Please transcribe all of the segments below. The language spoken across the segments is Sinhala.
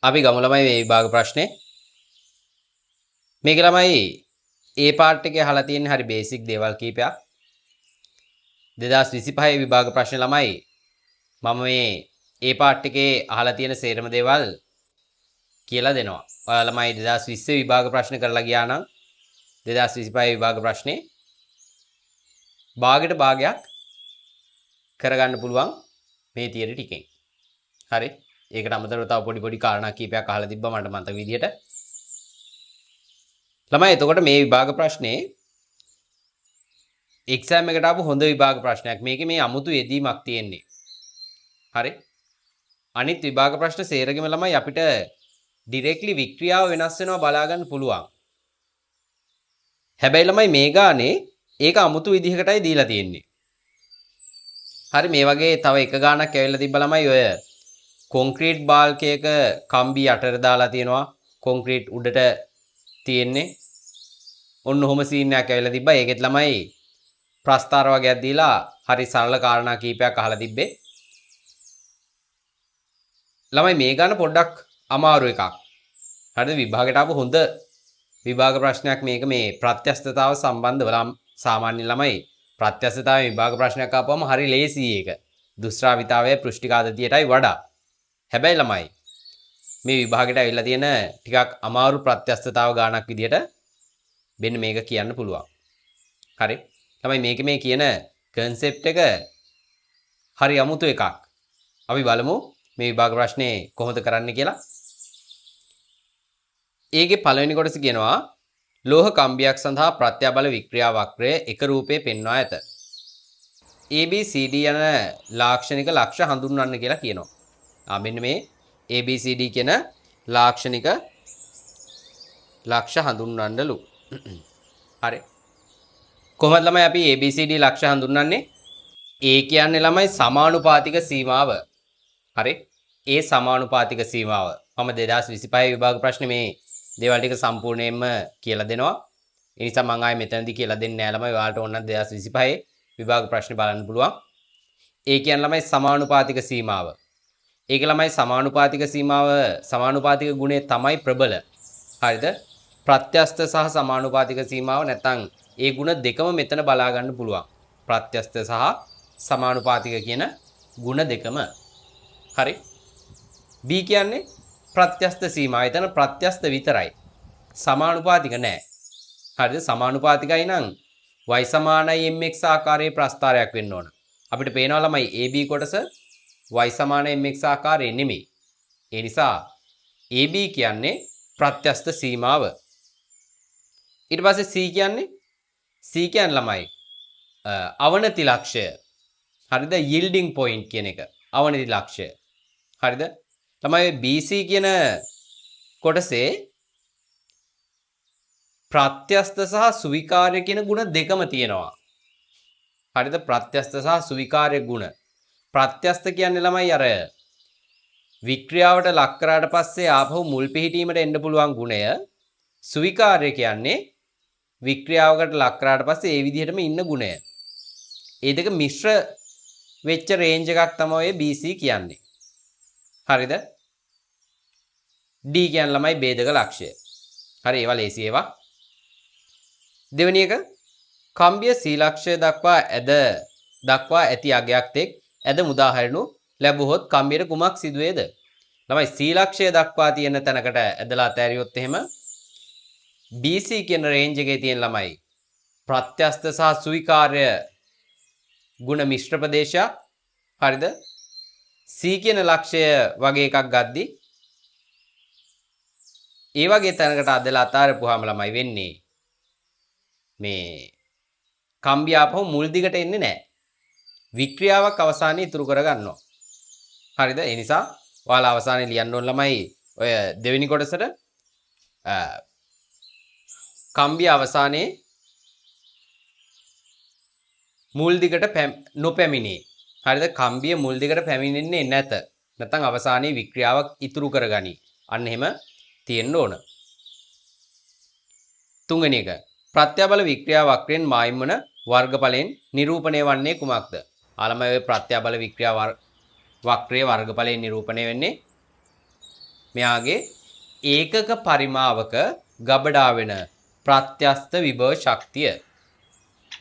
අපි ගමු ළමයි මේ විභාග ප්‍රශ්නේ. මේක ළමයි A part එකේ අහලා තියෙන හරි බේසික් දේවල් කීපයක්. 2025 විභාග ප්‍රශ්නේ ළමයි මම මේ A part එකේ අහලා තියෙන සේරම දේවල් කියලා දෙනවා. ඔයාලා ළමයි 2020 විභාග ප්‍රශ්න කරලා ගියා නම් 2025 විභාග ප්‍රශ්නේ භාගයට භාගයක් කරගන්න පුළුවන් මේ තියරි ටිකෙන්. හරි. ඒකට අමතරව තව පොඩි කාරණා කීපයක් අහලා තිබ්බා මට මතක විදියට. ළමයි එතකොට මේ විභාග ප්‍රශ්නේ එක්සෑම් එකට ආපු හොඳ විභාග ප්‍රශ්නයක්. මේකේ මේ අමුතු යෙදීමක් තියෙන්නේ. හරි. අනිත් විභාග ප්‍රශ්න සේරගෙම ළමයි අපිට ඩිරෙක්ට්ලි වික්‍රියාව වෙනස් වෙනවා බලා ගන්න පුළුවන්. හැබැයි ළමයි මේ ගානේ ඒක අමුතු විදිහකටයි දීලා තියෙන්නේ. හරි මේ වගේ තව එක ගානක් ඇවිල්ලා තිබ්බ ළමයි ඔය කොන්ක්‍රීට් බාල්කයක කම්බි යටට දාලා තියෙනවා. කොන්ක්‍රීට් උඩට තියෙන්නේ. ඔන්න ඔහොම සීන් එකක් ඇවිල්ලා තිබ්බා. ඒකෙත් ළමයි ප්‍රස්තාර වගේක් දීලා හරි සරල කාරණා කීපයක් අහලා තිබ්බේ. ළමයි මේ ගාන පොඩ්ඩක් අමාරු එකක්. හරිද? විභාගයට ආපු හොඳ විභාග ප්‍රශ්නයක් මේක මේ ප්‍රත්‍යස්තතාව සම්බන්ධව සාමාන්‍ය ළමයි ප්‍රත්‍යස්තතාවයේ විභාග ප්‍රශ්නයක් ආපුවම හරි ලේසි ඒක. දුෂ්ටාවිතාවයේ පෘෂ්ටිකාදතියටයි වඩා. හැබැයි ළමයි මේ විභාගයට ඇවිල්ලා තියෙන ටිකක් අමාරු ප්‍රත්‍යස්තතාව ගානක් විදියට මෙන්න මේක කියන්න පුළුවන්. හරි. ළමයි මේක මේ කියන concept එක හරි අමුතු එකක්. අපි බලමු මේ විභාග ප්‍රශ්නේ කොහොමද කරන්න කියලා. ඒකේ පළවෙනි කොටස කියනවා ලෝහ කම්බියක් සඳහා ප්‍රත්‍යාබල වික්‍රියා වක්‍රය එක රූපේ පෙන්වා ඇත. ABCD යන ලාක්ෂණික ලක්ෂ හඳුන්වන්න කියලා කියනවා. මෙන්න මේ ABCD කියන ලාක්ෂණික ලක්ෂ හඳුන්වන්නලු. හරි. කොහොමද ළමයි අපි ABCD ලක්ෂ හඳුන්වන්නේ? A කියන්නේ ළමයි සමානුපාතික සීමාව. හරි. ඒ සමානුපාතික සීමාව. මම 2025 විභාග ප්‍රශ්නේ මේ දේවල් ටික සම්පූර්ණයෙන්ම කියලා දෙනවා. ඒ නිසා මම ආයේ මෙතනදී කියලා දෙන්නේ නැහැ ළමයි. ඔයාලට ඕන නම් 2025 විභාග ප්‍රශ්නේ බලන්න පුළුවන්. ඒ කියන්නේ ළමයි සමානුපාතික සීමාව. ඒක ළමයි සමානුපාතික සීමාව සමානුපාතික ගුණය තමයි ප්‍රබල. හරිද? ප්‍රත්‍යස්ත සහ සමානුපාතික සීමාව නැත්නම් ඒ ගුණ දෙකම මෙතන බලා ගන්න පුළුවන්. ප්‍රත්‍යස්ත සහ සමානුපාතික කියන ගුණ දෙකම. හරි. B කියන්නේ ප්‍රත්‍යස්ත සීමාව. එතන ප්‍රත්‍යස්ත විතරයි. සමානුපාතික නෑ. හරිද? සමානුපාතිකයි නම් y සමානයි mx ආකාරයේ ප්‍රස්ථාරයක් වෙන්න ඕන. අපිට පේනවා ළමයි AB කොටස y සමානයි mx ආකාරයේ නෙමෙයි. ඒ නිසා AB කියන්නේ ප්‍රත්‍යස්ත සීමාව. ඊට පස්සේ C කියන්නේ ළමයි අවනති ලක්ෂය. හරිද? yielding point කියන එක. අවනති ලක්ෂය. හරිද? ළමයි BC කියන කොටසේ ප්‍රත්‍යස්ත සහ සුවිකාර්ය කියන ගුණ දෙකම තියෙනවා. හරිද? ප්‍රත්‍යස්ත සහ සුවිකාර්ය ගුණ. ප්‍රත්‍යස්ත කියන්නේ ළමයි අර වික්‍රියාවට ලක් කරාට පස්සේ ආපහු මුල් පිහිටීමට එන්න පුළුවන් ගුණය. සුවිකාර්ය කියන්නේ වික්‍රියාවකට ලක් කරාට පස්සේ ඒ විදිහටම ඉන්න ගුණය. ඒ දෙක මිශ්‍ර වෙච්ච රේන්ජ් එකක් තමයි ඔය BC කියන්නේ. හරිද? D කියන්නේ ළමයි ભેදක ලක්ෂය. හරි ඒවා ලේසි ඒවා. දෙවෙනි එක කම්බිය C ලක්ෂය දක්වා ඇති අගයක් තෙක් ඇද මුදා හරිනු ලැබුවොත් කම්බියට කුමක් සිදුවේද? ළමයි C ලක්ෂය දක්වා තියෙන තැනකට ඇදලා තෑරියොත් එහෙම BC කියන රේන්ජ් එකේ තියෙන ළමයි ප්‍රත්‍යස්ත සහ සුවිකාර්ය ගුණ මිශ්‍ර ප්‍රදේශයක්. හරිද? C කියන ලක්ෂය වගේ එකක් ගද්දි ඒ වගේ තැනකට අදලා අතාරපුවාම ළමයි වෙන්නේ මේ කම්බිය ආපහු මුල් දිගට එන්නේ නැහැ. වික්‍රියාවක් අවසානයේ ඉතුරු කර ගන්නවා. හරිද? ඒ නිසා ඔයාලා අවසානයේ ලියන්න ඕන ළමයි ඔය දෙවෙනි කොටසට කම්බිය අවසානයේ මුල් දිගට නොපැමිණේ. හරිද? කම්බිය මුල් දිගට පැමිණෙන්නේ නැත. නැත්නම් අවසානයේ වික්‍රියාවක් ඉතුරු කරගනි. අන්න එහෙම තියෙන්න ඕන. තුන්වෙනි එක ප්‍රත්‍යබල වික්‍රියා වක්‍රයෙන් මායිම් වන වර්ගඵලයෙන් නිරූපණය වන්නේ කුමක්ද? ආලම ඔය ප්‍රත්‍යබල වික්‍රියා වක්‍රයේ වර්ගඵලයෙන් නිරූපණය වෙන්නේ මෙයාගේ ඒකක පරිමාවක ගබඩා වෙන ප්‍රත්‍යස්ත විභව ශක්තිය.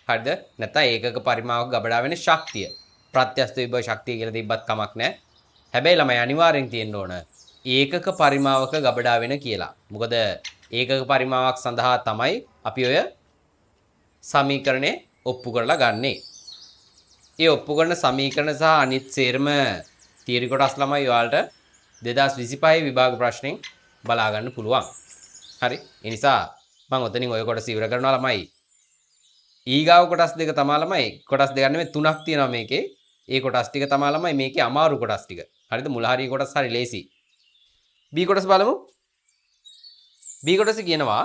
හරිද? නැත්නම් ඒකක පරිමාවක ගබඩා වෙන ශක්තිය. ප්‍රත්‍යස්ත විභව ශක්තිය කියලා තිබ්බත් කමක් නැහැ. හැබැයි ළමයි අනිවාර්යෙන් තියෙන්න ඕන ඒකක පරිමාවක ගබඩා වෙන කියලා. මොකද ඒකක පරිමාවක් සඳහා තමයි අපි ඔය සමීකරණය ඔප්පු කරලා ගන්නෙ. ඒ ඔප්පු කරන සමීකරණ සහ අනිත් සේරම තියරි කොටස් ළමයි ඔයාලට 2025 විභාග ප්‍රශ්නෙන් බලා ගන්න පුළුවන්. හරි. ඒ නිසා මම ඔතනින් ඔය කොටස ඉවර කරනවා ළමයි. ඊගාව කොටස් දෙක තමයි ළමයි. කොටස් දෙක නෙමෙයි තුනක් තියෙනවා මේකේ. ඒ කොටස් ටික තමයි ළමයි මේකේ අමාරු කොටස් ටික. හරිද? මුල හරිය කොටස් හරි ලේසි. B කොටස බලමු. B කොටස කියනවා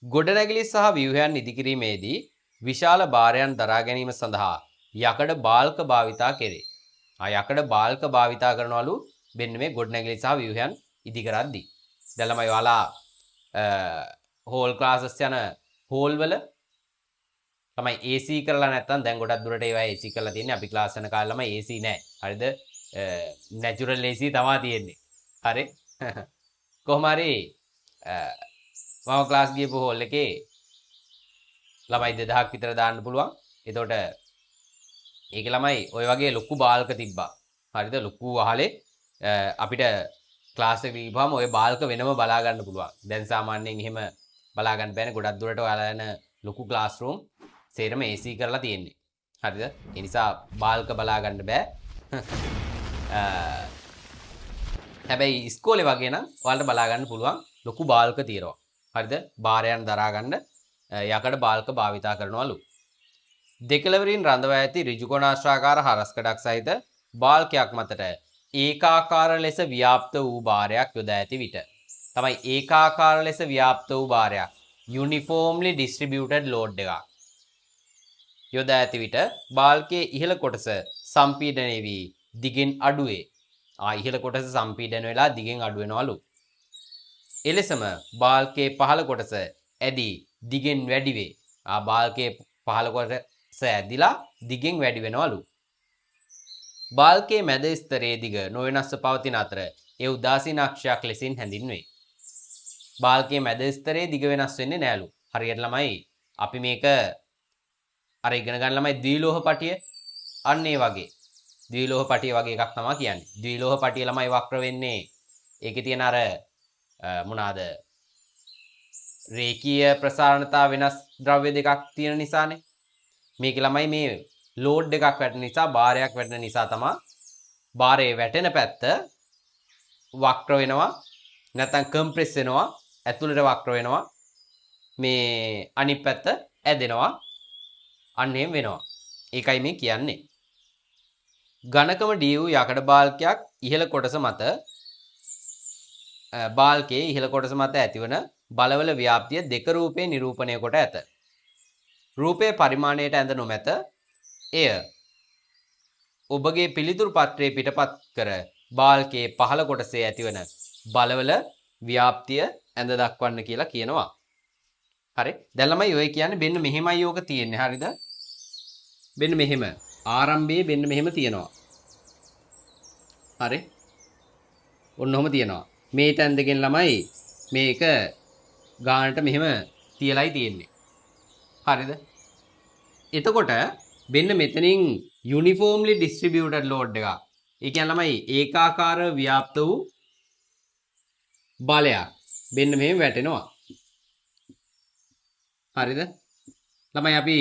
ගොඩනැගිලි සහ ව්‍යුහයන් ඉදිකිරීමේදී විශාල භාරයන් දරා ගැනීම සඳහා යකඩ බාල්ක භාවිතා කෙරේ. යකඩ බාල්ක භාවිතා කරනවලු මෙන්න මේ ගොඩනැගිලි සහ ව්‍යුහයන් ඉදි කරද්දී. දැන් ළමයි ඔයාලා හෝල් ක්ලාසස් යන හෝල් වල තමයි AC කරලා නැත්තම් දැන් ගොඩක් දුරට ඒවා AC කරලා තියෙන්නේ. අපි ක්ලාස් යන කාලේ ළමයි AC නැහැ. හරිද? නැචරල් AC තමයි තියෙන්නේ. හරි? කොහොම හරි මම ක්ලාස් ගියපු හෝල් එකේ ළමයි 2000ක් විතර දාන්න පුළුවන්. එතකොට ඒක ළමයි ওই වගේ ලොකු බාල්ක තිබ්බා. හරිද? ලොකු අහලේ අපිට ක්ලාස් එක ගිහපුවාම ওই බාල්ක වෙනම බලා ගන්න පුළුවන්. දැන් සාමාන්‍යයෙන් එහෙම බලා ගන්න බෑනේ. ගොඩක් දුරට ඔයාලා යන ලොකු ක්ලාස් රූම් සේරම AC කරලා තියෙන්නේ. හරිද? ඒ නිසා බාල්ක බලා ගන්න බෑ. හැබැයි ඉස්කෝලේ වගේ නම් ඔයාලට බලා ගන්න පුළුවන් ලොකු බාල්ක තියෙනවා. හරිද? භාරයන් දරා ගන්න යකඩ බාල්ක භාවිතා කරනවලු. දෙකලවරින් රඳවා ඇති ඍජුකෝණාශ්‍රාකාර හරස්කඩක් සහිත බාල්කයක් මතට ඒකාකාර ලෙස ව්‍යාප්ත වූ භාරයක් යොදා ඇති විට තමයි ඒකාකාර ලෙස ව්‍යාප්ත වූ භාරයක් uniformly distributed load එකක් යොදා ඇති විට බාල්කයේ ඉහළ කොටස සම්පීඩනය වී දිගෙන් අඩු වේ. ඉහළ කොටස සම්පීඩන වෙලා දිගෙන් අඩු වෙනවලු. එලෙසම බාල්කයේ පහළ කොටස ඇදී දිගෙන් වැඩි වේ. බාල්කයේ පහළ කොටස ඇදිලා දිගෙන් වැඩි වෙනවලු. බාල්කයේ මැද ස්තරයේ දිග නොවෙනස්ව පවතින අතර ඒ උදාසීන අක්ෂයක් ලෙසින් හැඳින්වේ. බාල්කයේ මැද ස්තරයේ දිග වෙනස් වෙන්නේ නෑලු. හරියට ළමයි අපි මේක අර ඉගෙන ගන්න ළමයි ද්විලෝහ පටිය අන්න ඒ වගේ. ද්විලෝහ පටිය වගේ එකක් තමයි කියන්නේ. ද්විලෝහ පටිය ළමයි වක්‍ර වෙන්නේ ඒකේ තියෙන අර මොනවාද රේඛීය ප්‍රසාරණතා වෙනස් ද්‍රව්‍ය දෙකක් තියෙන නිසානේ. මේක ළමයි මේ ලෝඩ් එකක් වැටෙන නිසා භාරයක් වැටෙන නිසා තමයි භාරයේ වැටෙන පැත්ත වක්‍ර වෙනවා නැත්නම් කම්ප්‍රෙස් වෙනවා ඇතුළට වක්‍ර වෙනවා මේ අනිත් පැත්ත ඇදෙනවා අන්න එහෙම වෙනවා. ඒකයි මේ කියන්නේ. ඝනකම D වූ යකඩ බාල්කයක් ඉහළ කොටස මත බාල්කයේ ඉහළ කොටස මත ඇතිවන බලවල ව්‍යාප්තිය දෙක රූපේ නිරූපණය කොට ඇත. රූපයේ පරිමාණයට ඇඳ නොමැත. එය ඔබගේ පිළිතුරු පත්‍රයේ පිටපත් කර බාල්කයේ පහළ කොටසේ ඇතිවන බලවල ව්‍යාප්තිය ඇඳ දක්වන්න කියලා කියනවා. හරි. දැන් ළමයි ඔය කියන්නේ මෙන්න මෙහෙමයි යෝග තියෙන්නේ. හරිද? මෙන්න මෙහෙම. ආරම්භයේ මෙන්න මෙහෙම තියෙනවා. හරි. ඔන්න ඔහම තියෙනවා. මේ තැන් දෙකෙන් ළමයි මේක ගානට මෙහෙම තියලයි තියෙන්නේ. හරිද? එතකොට මෙන්න මෙතනින් uniformly distributed load එකක්. ඒ කියන්නේ ළමයි ඒකාකාර ව්‍යාප්ත වූ බලයක් මෙන්න මෙහෙම වැටෙනවා. හරිද? ළමයි අපි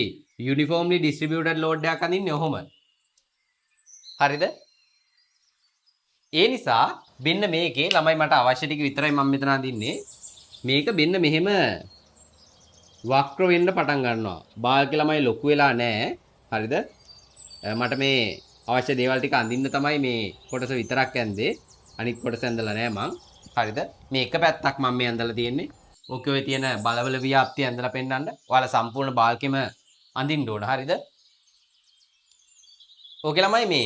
uniformly distributed load එකක් අඳින්නේ ඔහොම. හරිද? ඒ නිසා මෙන්න මේකේ ළමයි මට අවශ්‍ය ටික විතරයි මම මෙතන අඳින්නේ. මේක මෙන්න මෙහෙම වක්‍ර වෙන්න පටන් ගන්නවා. බාල්කේ ළමයි ලොකු වෙලා නැහැ. හරිද? මට මේ අවශ්‍ය දේවල් ටික අඳින්න තමයි මේ කොටස විතරක් ඇන්දේ. අනිත් කොටස ඇඳලා නැහැ මං. හරිද? මේ එක පැත්තක් මම මේ ඇඳලා තියෙන්නේ. ඕකේ ඔය තියෙන බලවල ව්‍යාප්තිය ඇඳලා පෙන්නන්න. ඔයාලා සම්පූර්ණ බාල්කෙම අඳින්න ඕන. හරිද? ඕකේ ළමයි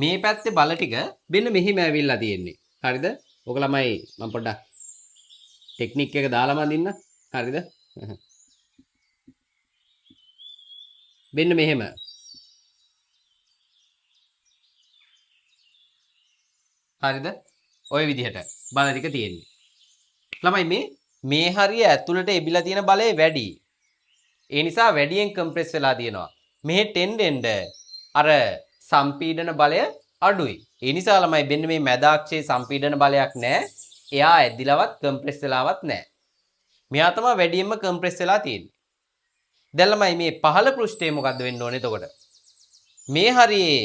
මේ පැත්තේ බල ටික මෙන්න මෙහිම ඇවිල්ලා තියෙන්නේ. හරිද? ඕක ළමයි මම පොඩ්ඩක් ටෙක්නික් එක දාලාම අඳින්න. හරිද? මෙන්න මෙහෙම. හරිද? ওই විදිහට බල ටික තියෙන්නේ. ළමයි මේ හරිය ඇතුළට එබිලා තියෙන බලය වැඩි. ඒ නිසා වැඩියෙන් කම්ප්‍රෙස් වෙලා තියෙනවා. මෙහෙ ටෙන්ඩෙන්ඩ අර සම්පීඩන බලය අඩුයි. ඒ නිසා ළමයි මෙන්න මේ මැදාක්ෂයේ සම්පීඩන බලයක් නැහැ. එයා ඇදිලවත් කම්ප්‍රෙස් වෙලාවත් නැහැ. මෙයා තමයි වැඩියෙන්ම කම්ප්‍රෙස් වෙලා තියෙන්නේ. දැන් ළමයි මේ පහළ පෘෂ්ඨයේ මොකද්ද වෙන්න ඕනේ එතකොට? මේ හරියේ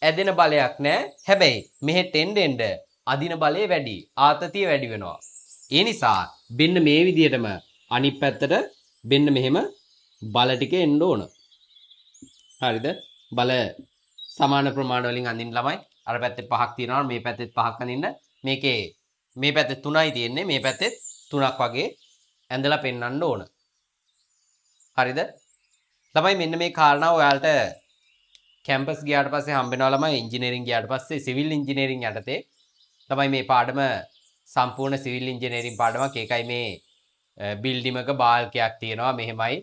ඇදෙන බලයක් නැහැ. හැබැයි මෙහෙ ටෙන්ඩෙන්ඩ අදින බලය වැඩි. ආතතිය වැඩි වෙනවා. ඒ නිසා මෙන්න මේ විදිහටම අනිත් පැත්තට මෙන්න මෙහෙම බල ටික එන්න ඕන. හරිද? බල සමාන ප්‍රමාණ වලින් අඳින්න ළමයි. අර පැත්තේ 5ක් තියෙනවා මේ පැත්තේ 5ක් අඳින්න. මේකේ මේ පැත්තේ 3යි තියෙන්නේ. මේ පැත්තේ 3ක් වගේ ඇඳලා පෙන්වන්න ඕන. හරිද? ළමයි මෙන්න මේ කාරණාව ඔයාලට කැම්පස් ගියාට පස්සේ හම්බ වෙනවා ළමයි ඉංජිනේරින් ගියාට පස්සේ සිවිල් ඉංජිනේරින් යටතේ ළමයි මේ පාඩම සම්පූර්ණ සිවිල් ඉංජිනේරින් පාඩමක්. ඒකයි මේ බිල්ඩිමක බාල්කයක් තියෙනවා මෙහෙමයි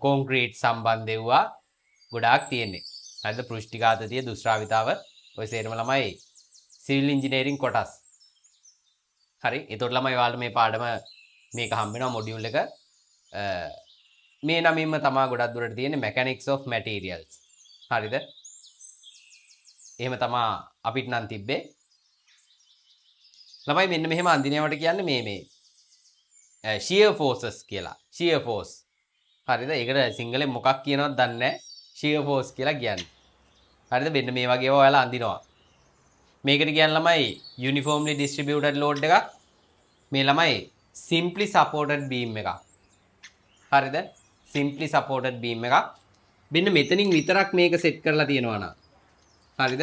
කොන්ක්‍රීට් සම්බන්ධ වුණා ගොඩාක් තියෙන්නේ. හරිද? පෘෂ්ටිඝාතතිය දුෂ්ටාවිතාව ඔය සේරම ළමයි සිවිල් ඉංජිනේරින් කොටස්. හරි. ඒතකොට ළමයි ඔයාලට මේ පාඩම මේක හම්බ වෙනවා මොඩියුල් එක. මේ නමින්ම තමයි ගොඩක් දුරට තියෙන්නේ mechanics of materials. හරිද? එහෙම තමයි අපිට නම් තිබ්බේ. ළමයි මෙන්න මෙහෙම අඳිනවට කියන්නේ මේ shear forces කියලා. shear force. හරිද? ඒකට සිංහලෙන් මොකක් කියනවද දන්නේ නැහැ. shear force කියලා කියන්නේ. හරිද? මෙන්න මේ වගේ ඒවා ඔයාලා අඳිනවා. මේකට කියන්නේ ළමයි uniformly distributed load එකක්. මේ ළමයි simply supported beam එකක්. හරිද? simply supported beam එකක්. මෙන්න මෙතනින් විතරක් මේක සෙට් කරලා තියෙනවා නම්. හරිද?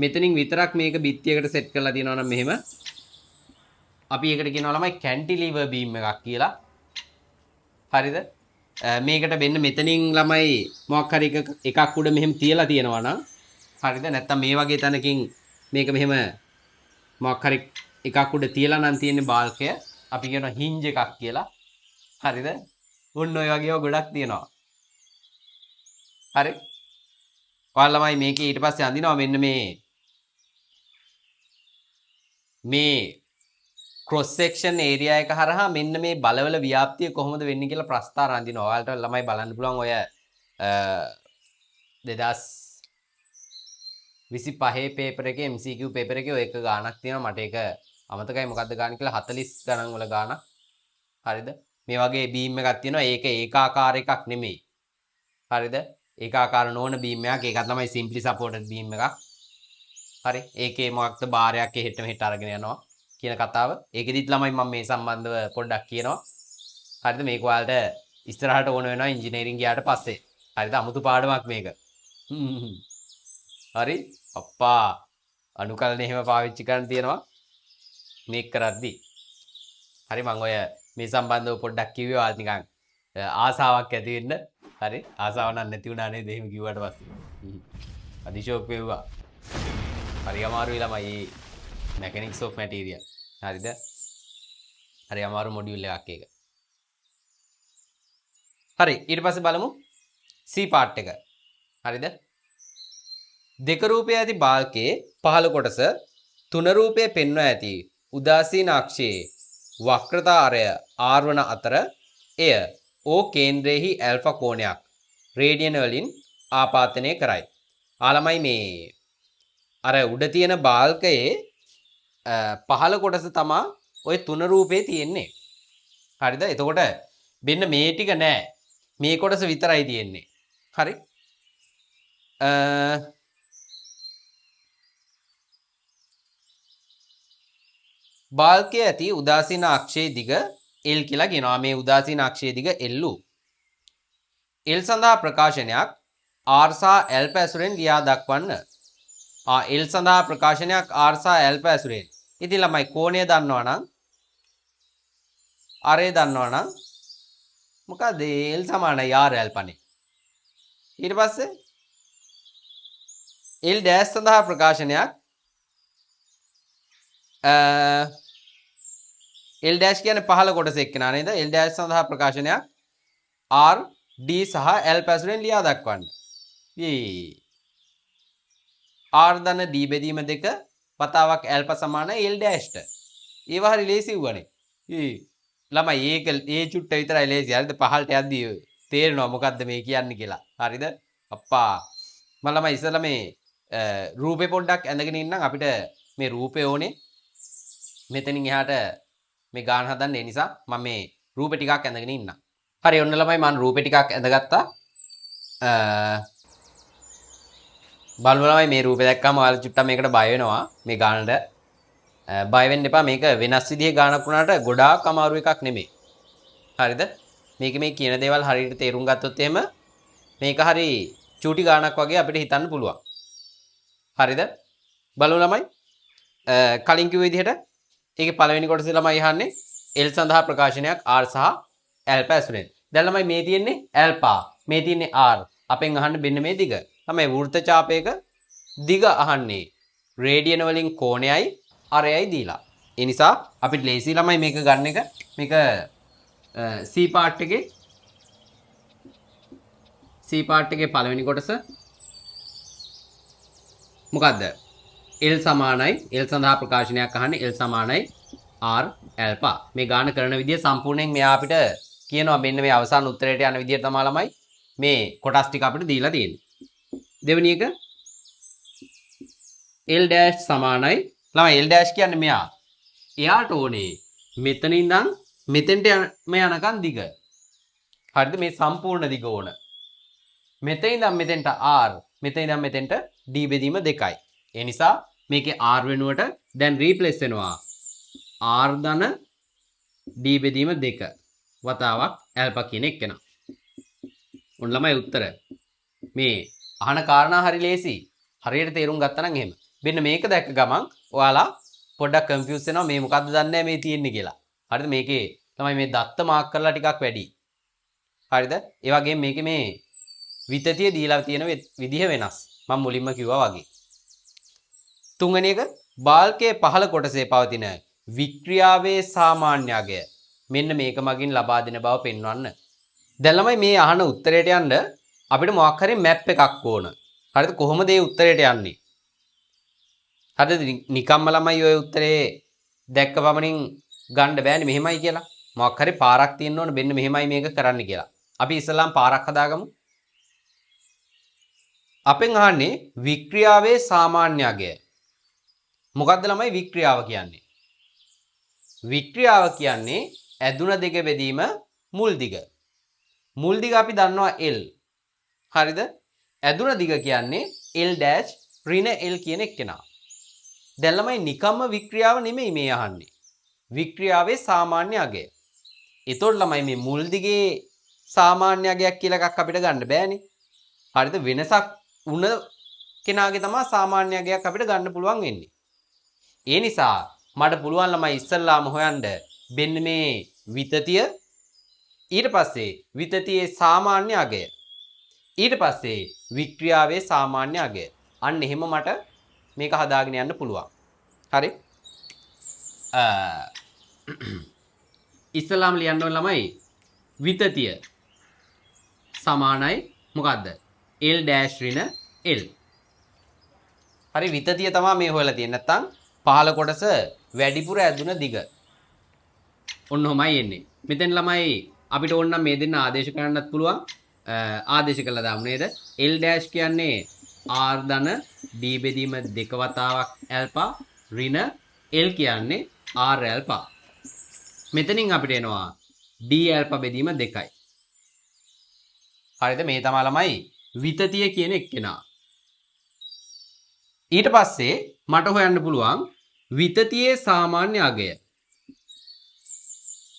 මෙතනින් විතරක් මේක බිත්තියකට සෙට් කරලා තියෙනවා නම් මෙහෙම අපි ඒකට කියනවා ළමයි cantilever beam එකක් කියලා. හරිද? මේකට වෙන්න මෙතනින් ළමයි මොකක් හරි එකක් උඩ මෙහෙම තියලා තියෙනවා නම් හරිද? නැත්තම් මේ වගේ තැනකින් මේක මෙහෙම මොකක් හරි එකක් උඩ තියලා නම් තියෙන්නේ බාල්කය. අපි කියනවා hinge එකක් කියලා. හරිද? ඔන්න ඔය වගේ ඒවා ගොඩක් තියෙනවා. හරි? ඔයාලා ළමයි මේකේ ඊට පස්සේ අඳිනවා මෙන්න මේ cross section area එක හරහා මෙන්න මේ බලවල ව්‍යාප්තිය කොහොමද වෙන්නේ කියලා ප්‍රස්තාර අඳිනවා. ඔයාලට ළමයි බලන්න පුළුවන් ඔය 2025 පේපර් එකේ MCQ පේපර් එකේ ඔය එක ගාණක් තියෙනවා. මට ඒක අමතකයි මොකද්ද ගාණ කියලා 40 ගණන් වල ගාණක්. හරිද? මේ වගේ බීම් එකක් තියෙනවා. ඒක ඒකාකාර එකක් නෙමෙයි. හරිද? ඒකාකාර නොවන බීම් එකක්. ඒකත් තමයි simply supported beam එකක්. හරි? ඒකේ මොකක්ද බාරයක් එහෙට මෙහෙට අරගෙන යනවා කියන කතාව. ඒකෙදිත් ළමයි මම මේ සම්බන්ධව පොඩ්ඩක් කියනවා. හරිද? මේක ඔයාලට ඉස්සරහට ඕන වෙනවා ඉංජිනේරින් ගියාට පස්සේ. හරිද? අමුතු පාඩමක් මේක. හරි? අප්පා අනුකල්නේ එහෙම පාවිච්චි කරන්න තියෙනවා මේක කරද්දි. හරි මම ඔය මේ සම්බන්ධව පොඩ්ඩක් කිව්වේ ඔයාලට නිකන් ආසාවක් ඇති වෙන්න. හරි? ආසාව නම් නැති වුණා නේද එහෙම කිව්වට පස්සේ. අදිශෝක් වේවා. හරි අමාරුයි ළමයි mechanics of material. හරිද? හරි අමාරු මොඩියුල් එකක් ඒක. හරි ඊට පස්සේ බලමු C part එක. හරිද? දෙක රූපයේ ඇති බාල්කේ පහළ කොටස තුන රූපයේ පෙන්වා ඇති උදාසීන අක්ෂයේ වක්‍රතාරය R වන අතර එය O කේන්ද්‍රයේහි ඇල්ෆා කෝණයක් රේඩියන වලින් ආපාතනය කරයි. ආලමයි මේ අර උඩ තියෙන බාල්කයේ පහළ කොටස තමා ඔය තුන රූපේ තියෙන්නේ. හරිද? එතකොට මෙන්න මේ ටික නෑ. මේ කොටස විතරයි තියෙන්නේ. හරි? බාල්කයේ ඇති උදාසීන අක්ෂයේ දිග L කියලා කියනවා. මේ උදාසීන අක්ෂයේ දිග L. L සඳහා ප්‍රකාශනයක් R සහ L පැසුරෙන් ලියා දක්වන්න. L සඳහා ප්‍රකාශනයක් R සහ L පැසුරෙන්. ඉතින් ළමයි කෝණය දන්නවනම් R දන්නවනම් මොකද L සමානයි R L පනේ. ඊට පස්සේ L dash සඳහා ප්‍රකාශනයක් L dash කියන්නේ පහළ කොටස එක්කනා නේද? L dash සඳහා ප්‍රකාශනයක් R D සහ L පැසුරෙන් ලියා දක්වන්න. R දන්න D බෙදීම දෙක වතාවක් ඇල්පා සමානයි L ඩෑෂ්ට. ඒවා හරි ලේසි වුණේ. ළමයි ඒක ඒ චුට්ට විතරයි ලේසි. හරිද? පහළට යද්දී තේරෙනවා මොකද්ද මේ කියන්නේ කියලා. හරිද? අප්පා මම ළමයි ඉස්සෙල්ලා මේ රූපේ පොඩ්ඩක් ඇඳගෙන ඉන්නම් අපිට මේ රූපේ ඕනේ. මෙතනින් එහාට මේ ගාන හදන්න ඒ නිසා මම මේ රූපේ ටිකක් ඇඳගෙන ඉන්නම්. හරි ඔන්න ළමයි මම රූපේ ටිකක් ඇඳගත්තා. බලමු ළමයි මේ රූපේ දැක්කම ඔයාලා චුට්ටක් මේකට බය වෙනවා. මේ ගානට බය වෙන්න එපා. මේක වෙනස් විදිහේ ගානක් වුණාට ගොඩාක් අමාරු එකක් නෙමෙයි. හරිද? මේක මේ කියන දේවල් හරියට තේරුම් ගත්තොත් එහෙම මේක හරි චූටි ගානක් වගේ අපිට හිතන්න පුළුවන්. හරිද? බලමු ළමයි. කලින් කිව්ව විදිහට ඒකේ පළවෙනි කොටසේ ළමයි අහන්නේ L සඳහා ප්‍රකාශනයක් R සහ ඇල්පා ඇසුරෙන්. දැන් ළමයි මේ තියෙන්නේ ඇල්පා, මේ තියෙන්නේ R. අපෙන් අහන්න මෙන්න මේ දිග. තමයි වෘත්ත ඡාපයක දිග අහන්නේ. රේඩියන වලින් කෝණයයි අරයයි දීලා. ඒ නිසා අපිට ලේසි ළමයි මේක ගන්න එක. මේක C part එකේ පළවෙනි කොටස මොකද්ද? L සමානයි L සඳහා ප්‍රකාශනයක් අහන්නේ L සමානයි R ඇල්පා. මේ ගාන කරන විදිය සම්පූර්ණයෙන් මෙයා අපිට කියනවා මෙන්න මේ අවසාන උත්තරයට යන විදිය තමයි ළමයි මේ කොටස් ටික අපිට දීලා තියෙන්නේ. දෙවෙනි එක L dash සමානයි ළමයි L dash කියන්නේ මෙයා. එයාට ඕනේ මෙතන ඉඳන් මෙතෙන්ට යනකම් දිග. හරිද? මේ සම්පූර්ණ දිග ඕන. මෙතන ඉඳන් මෙතෙන්ට R, මෙතන ඉඳන් මෙතෙන්ට D බෙදීම 2යි. ඒ නිසා මේකේ R වෙනුවට දැන් රීප්ලේස් වෙනවා. R ධන D බෙදීම 2 වතාවක් ඇල්පා කියන එක එනවා. උන් ළමයි උත්තර. මේ අහන කාරණා හරි ලේසි. හරියට තේරුම් ගත්තා නම් එහෙම. මෙන්න මේක දැක්ක ගමන් ඔයාලා පොඩ්ඩක් කන්ෆියුස් වෙනවා මේ මොකද්ද දන්නේ නැහැ මේ තියෙන්නේ කියලා. හරිද? මේකේ තමයි මේ දත්ත මාක් කරලා ටිකක් වැඩි. හරිද? ඒ වගේම මේකේ මේ විතතිය දීලා තියෙන විදිහ වෙනස්. මම මුලින්ම කිව්වා වගේ. තුන්වෙනි එක බාල්කයේ පහළ කොටසේ පවතින වික්‍රියාවේ සාමාන්‍ය අගය. මෙන්න මේක මගින් ලබා දෙන බව පෙන්වන්න. දැන් ළමයි මේ අහන උත්තරයට යන්න අපිට මොකක් හරි මැප් එකක් ඕන. හරිද? කොහොමද මේ උත්තරයට යන්නේ? හරිද? නිකම්ම ළමයි ඔය උත්තරේ දැක්ක පමණින් ගන්න බෑනේ මෙහෙමයි කියලා. මොකක් හරි පාරක් තියෙන්න ඕන මෙන්න මෙහෙමයි මේක කරන්න කියලා. අපි ඉස්සලාම් පාරක් හදාගමු. අපෙන් අහන්නේ වික්‍රියාවේ සාමාන්‍ය අගය. මොකද්ද ළමයි වික්‍රියාව කියන්නේ? වික්‍රියාව කියන්නේ ඇදුන දෙක බෙදීම මුල් දිග. මුල් දිග අපි දන්නවා L. හරිද? ඇදුන දිග කියන්නේ L dash ඍණ L කියන එක්කෙනා. දැන් ළමයි නිකම්ම වික්‍රියාව නෙමෙයි මේ අහන්නේ. වික්‍රියාවේ සාමාන්‍ය අගය. ඒතකොට ළමයි මේ මුල් දිගේ සාමාන්‍ය අගයක් කියලා එකක් අපිට ගන්න බෑනේ. හරිද? වෙනසක් උන කෙනාගේ තමයි සාමාන්‍ය අගයක් අපිට ගන්න පුළුවන් වෙන්නේ. ඒ නිසා මට පුළුවන් ළමයි ඉස්සල්ලාම හොයන්න මෙන්න මේ විතතිය ඊට පස්සේ විතතියේ සාමාන්‍ය අගය ඊට පස්සේ වික්‍රියාවේ සාමාන්‍ය අගය. අන්න එහෙම මට මේක හදාගෙන යන්න පුළුවන්. හරි? ඉස්සලාම ලියන්න ඕන ළමයි විතතිය සමානයි මොකද්ද? L dash ඍණ L. හරි විතතිය තමයි මේ හොයලා තියෙන්නේ. නැත්තම් පහළ කොටස වැඩිපුර ඇදුන දිග. ඔන්න ඔහමයි එන්නේ. මෙතෙන් ළමයි අපිට ඕන නම් මේ දෙන්න ආදේශ කරන්නත් පුළුවන්. ආදේශ කළා දාමු නේද? L dash කියන්නේ R ධන D බෙදීම 2 වතාවක් ඇල්පා ඍණ L කියන්නේ R ඇල්පා. මෙතනින් අපිට එනවා D ඇල්පා බෙදීම 2යි. හරිද? මේ තමයි ළමයි විතතිය කියන එක්කෙනා. ඊට පස්සේ මට හොයන්න පුළුවන් විතතියේ සාමාන්‍ය අගය.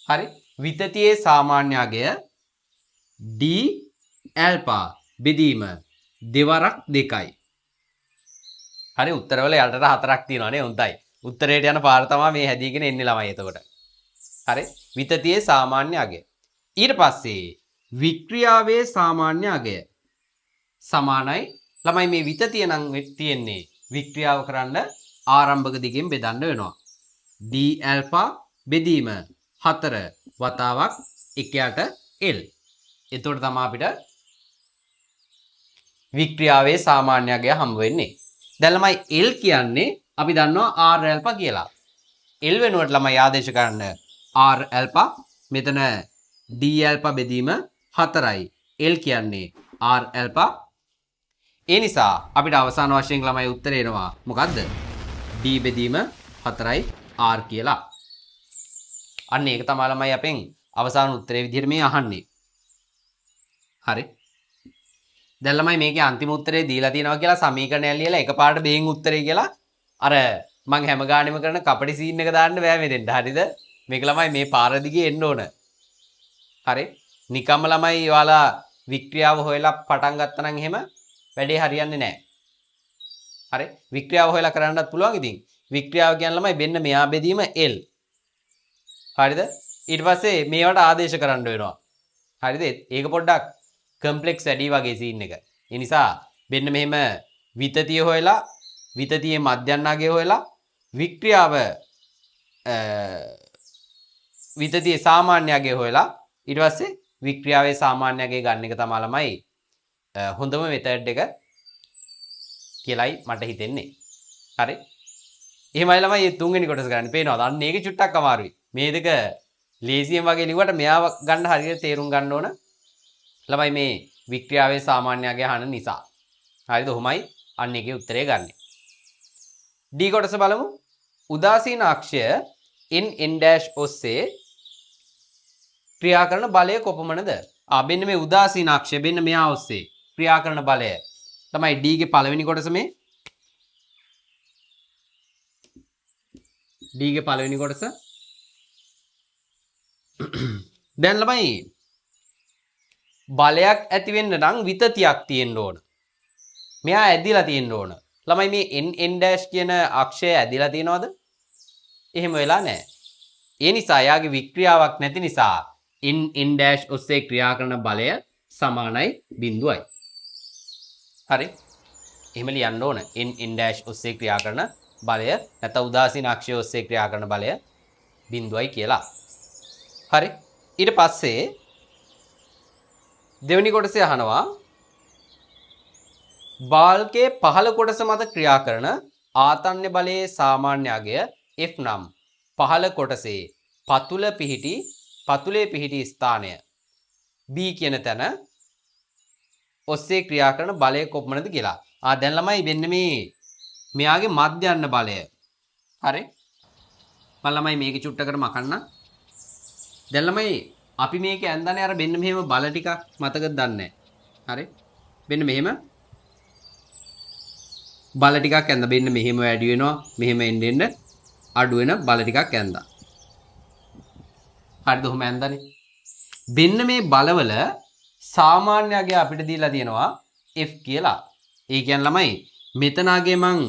හරි? විතතියේ සාමාන්‍ය අගය D ඇල්පා බෙදීම දෙවරක් 2යි. හරි උත්තරවල යටට 4ක් තියෙනවානේ හොඳයි. උත්තරයට යන පාර තමයි මේ හැදීගෙන එන්නේ ළමයි එතකොට. හරි? විතතියේ සාමාන්‍ය අගය. ඊට පස්සේ වික්‍රියාවේ සාමාන්‍ය අගය සමානයි ළමයි මේ විතතිය නම් තියෙන්නේ වික්‍රියාව කරන්න ආරම්භක දිගෙන් බෙදන්න වෙනවා. D ඇල්ෆා බෙදීම 4 වතාවක් 1ට L. එතකොට තමයි අපිට වික්‍රියාවේ සාමාන්‍ය අගය හම්බ වෙන්නේ. දැන් ළමයි L කියන්නේ අපි දන්නවා r ඇල්ෆා කියලා. L වෙනුවට ළමයි ආදේශ කරන්න r ඇල්ෆා මෙතන d ඇල්ෆා බෙදීම 4යි. L කියන්නේ r ඇල්ෆා. ඒ නිසා අපිට අවසාන වශයෙන් ළමයි උත්තරේ එනවා මොකද්ද? d බෙදීම 4යි r කියලා. අන්න ඒක තමයි ළමයි අපෙන් අවසාන උත්තරේ විදිහට මේ අහන්නේ. හරි. දැන් ළමයි මේකේ අන්තිම උත්තරේ දීලා තියෙනවා කියලා සමීකරණයක් ලියලා එකපාරට බෙහෙන් උත්තරේ කියලා අර මං හැම ගානෙම කරන කපටි සීන් එක දාන්න බෑ මෙතෙන්ට. හරිද? මේක ළමයි මේ පාර දිගේ එන්න ඕන. හරි. නිකම්ම ළමයි ඔයාලා වික්‍රියාව හොයලා පටන් ගත්තා නම් එහෙම වැඩේ හරියන්නේ නැහැ. හරි. වික්‍රියාව හොයලා කරන්නත් පුළුවන් ඉතින්. වික්‍රියාව කියන්නේ ළමයි මෙන්න මෙයා බෙදීම L. හරිද? ඊට පස්සේ මේවට ආදේශ කරන්න වෙනවා. හරිද? ඒක පොඩ්ඩක් කම්ප්ලෙක්ස් වැඩි වගේ සීන් එක. ඒ නිසා මෙන්න මෙහෙම විතතිය හොයලා විතතියේ මධ්‍යන්නාගය හොයලා වික්‍රියාව විතතියේ සාමාන්‍යයගේ හොයලා ඊට පස්සේ වික්‍රියාවේ සාමාන්‍යයගේ ගන්න එක තමයි ළමයි හොඳම මෙතඩ් එක කියලායි මට හිතෙන්නේ. හරි. එහෙමයි ළමයි මේ තුන්වෙනි කොටස ගන්න. පේනවද? අන්න ඒක චුට්ටක් අමාරුයි. මේ දෙක ලේසියෙන් වගේ ලිව්වට මෙයාව ගන්න හරියට තේරුම් ගන්න ඕන. ළමයි මේ වික්‍රියාවේ සාමාන්‍යයගේ අහන නිසා. හරිද? ඔහොමයි අන්න ඒකේ උත්තරේ ගන්න. D කොටස බලමු. උදාසීන අක්ෂය n ඔස්සේ ක්‍රියා කරන බලය කොපමණද? මෙන්න මේ උදාසීන අක්ෂය මෙන්න මෙයා ඔස්සේ ක්‍රියා කරන බලය තමයි D ගේ පළවෙනි කොටස මේ. D ගේ පළවෙනි කොටස. දැන් ළමයි බලයක් ඇති වෙන්න නම් විතතියක් තියෙන්න ඕන. මෙයා ඇදිලා තියෙන්න ඕන. ළමයි මේ n කියන අක්ෂය ඇදිලා තියෙනවද? එහෙම වෙලා නැහැ. ඒ නිසා යාගේ වික්‍රියාවක් නැති නිසා n ඔස්සේ ක්‍රියා කරන බලය සමානයි 0යි. හරි. එහෙම ලියන්න ඕන. n ඔස්සේ ක්‍රියා කරන බලය නැත්නම් උදාසීන අක්ෂය ඔස්සේ ක්‍රියා කරන බලය 0යි කියලා. හරි. ඊට පස්සේ දෙවෙනි කොටසේ අහනවා බාල්කේ පහළ කොටස මත ක්‍රියා කරන ආතන්‍ය බලයේ සාමාන්‍ය අගය F නම් පහළ කොටසේ පතුලේ පිහිටි ස්ථානය B කියන තැන ඔස්සේ ක්‍රියා කරන බලය කොපමණද කියලා. දැන් ළමයි වෙන්න මෙයාගේ මධ්‍යන්න බලය. හරි. මම ළමයි මේක චුට්ටකට මකන්න. දැන් ළමයි අපි මේක ඇන්දනේ අර මෙන්න මෙහෙම බල ටිකක් මතකද දන්නේ නැහැ. හරි. මෙන්න මෙහෙම බල ටිකක් ඇඳ මෙන්න මෙහෙම වැඩි වෙනවා මෙහෙම එන්න අඩු වෙන බල ටිකක් ඇඳා. හරිද? ඔහොම ඇඳනේ. මෙන්න මේ බලවල සාමාන්‍යයගේ අපිට දීලා තියෙනවා F කියලා. ඒ කියන්නේ ළමයි මෙතන ආගේ මං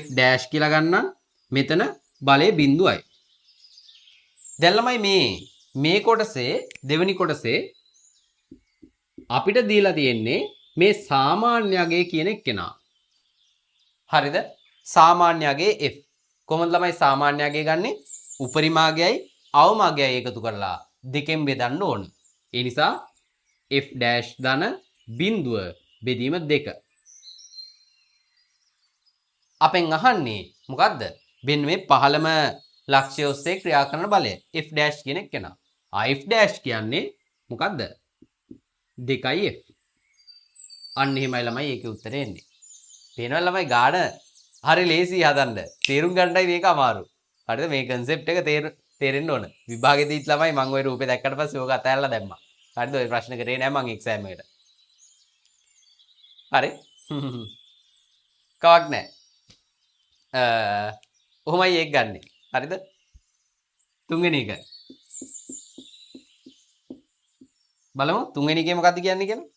F ඩෑෂ් කියලා ගන්නම්. මෙතන බලය 0යි. දැන් ළමයි මේ කොටසේ දෙවෙනි කොටසේ අපිට දීලා තියෙන්නේ මේ සාමාන්‍යයගේ කියන කෙනා. හරිද? සාමාන්‍යයගේ F. කොහොමද ළමයි සාමාන්‍යයගේ ගන්නෙ? උපරිමාගයයි අවමාගයයි එකතු කරලා දෙකෙන් බෙදන්න ඕන. ඒ නිසා F ඩෑෂ් ධන බිඳුව බෙදීම 2. අපෙන් අහන්නේ මොකද්ද? මෙන්න මේ පහළම ලක්ෂ්‍ය ඔස්සේ ක්‍රියා කරන බලය F ඩෑෂ් කියන කෙනා. F ඩෑෂ් කියන්නේ මොකද්ද? 2F. අන්න එහෙමයි ළමයි ඒකේ උත්තරේ එන්නේ. පේනවා ළමයි ගාන හරි ලේසි හදන්න. තේරුම් ගන්නයි මේක අමාරු. හරිද? මේ concept එක තේරෙන්න ඕන. විභාගෙදීත් ළමයි මම ওই රූපේ දැක්කට පස්සේ ඕක අතහැරලා දැම්මා. හරිද? ඔය ප්‍රශ්න කරේ නෑ මම එක්සෑම් එකට. හරි? කවක් නෑ. ඔහොමයි ඒක ගන්නෙ. හරිද? තුන්වෙනි එක. බලමු තුන්වෙනි එකේ මොකද්ද කියන්නේ කියලා.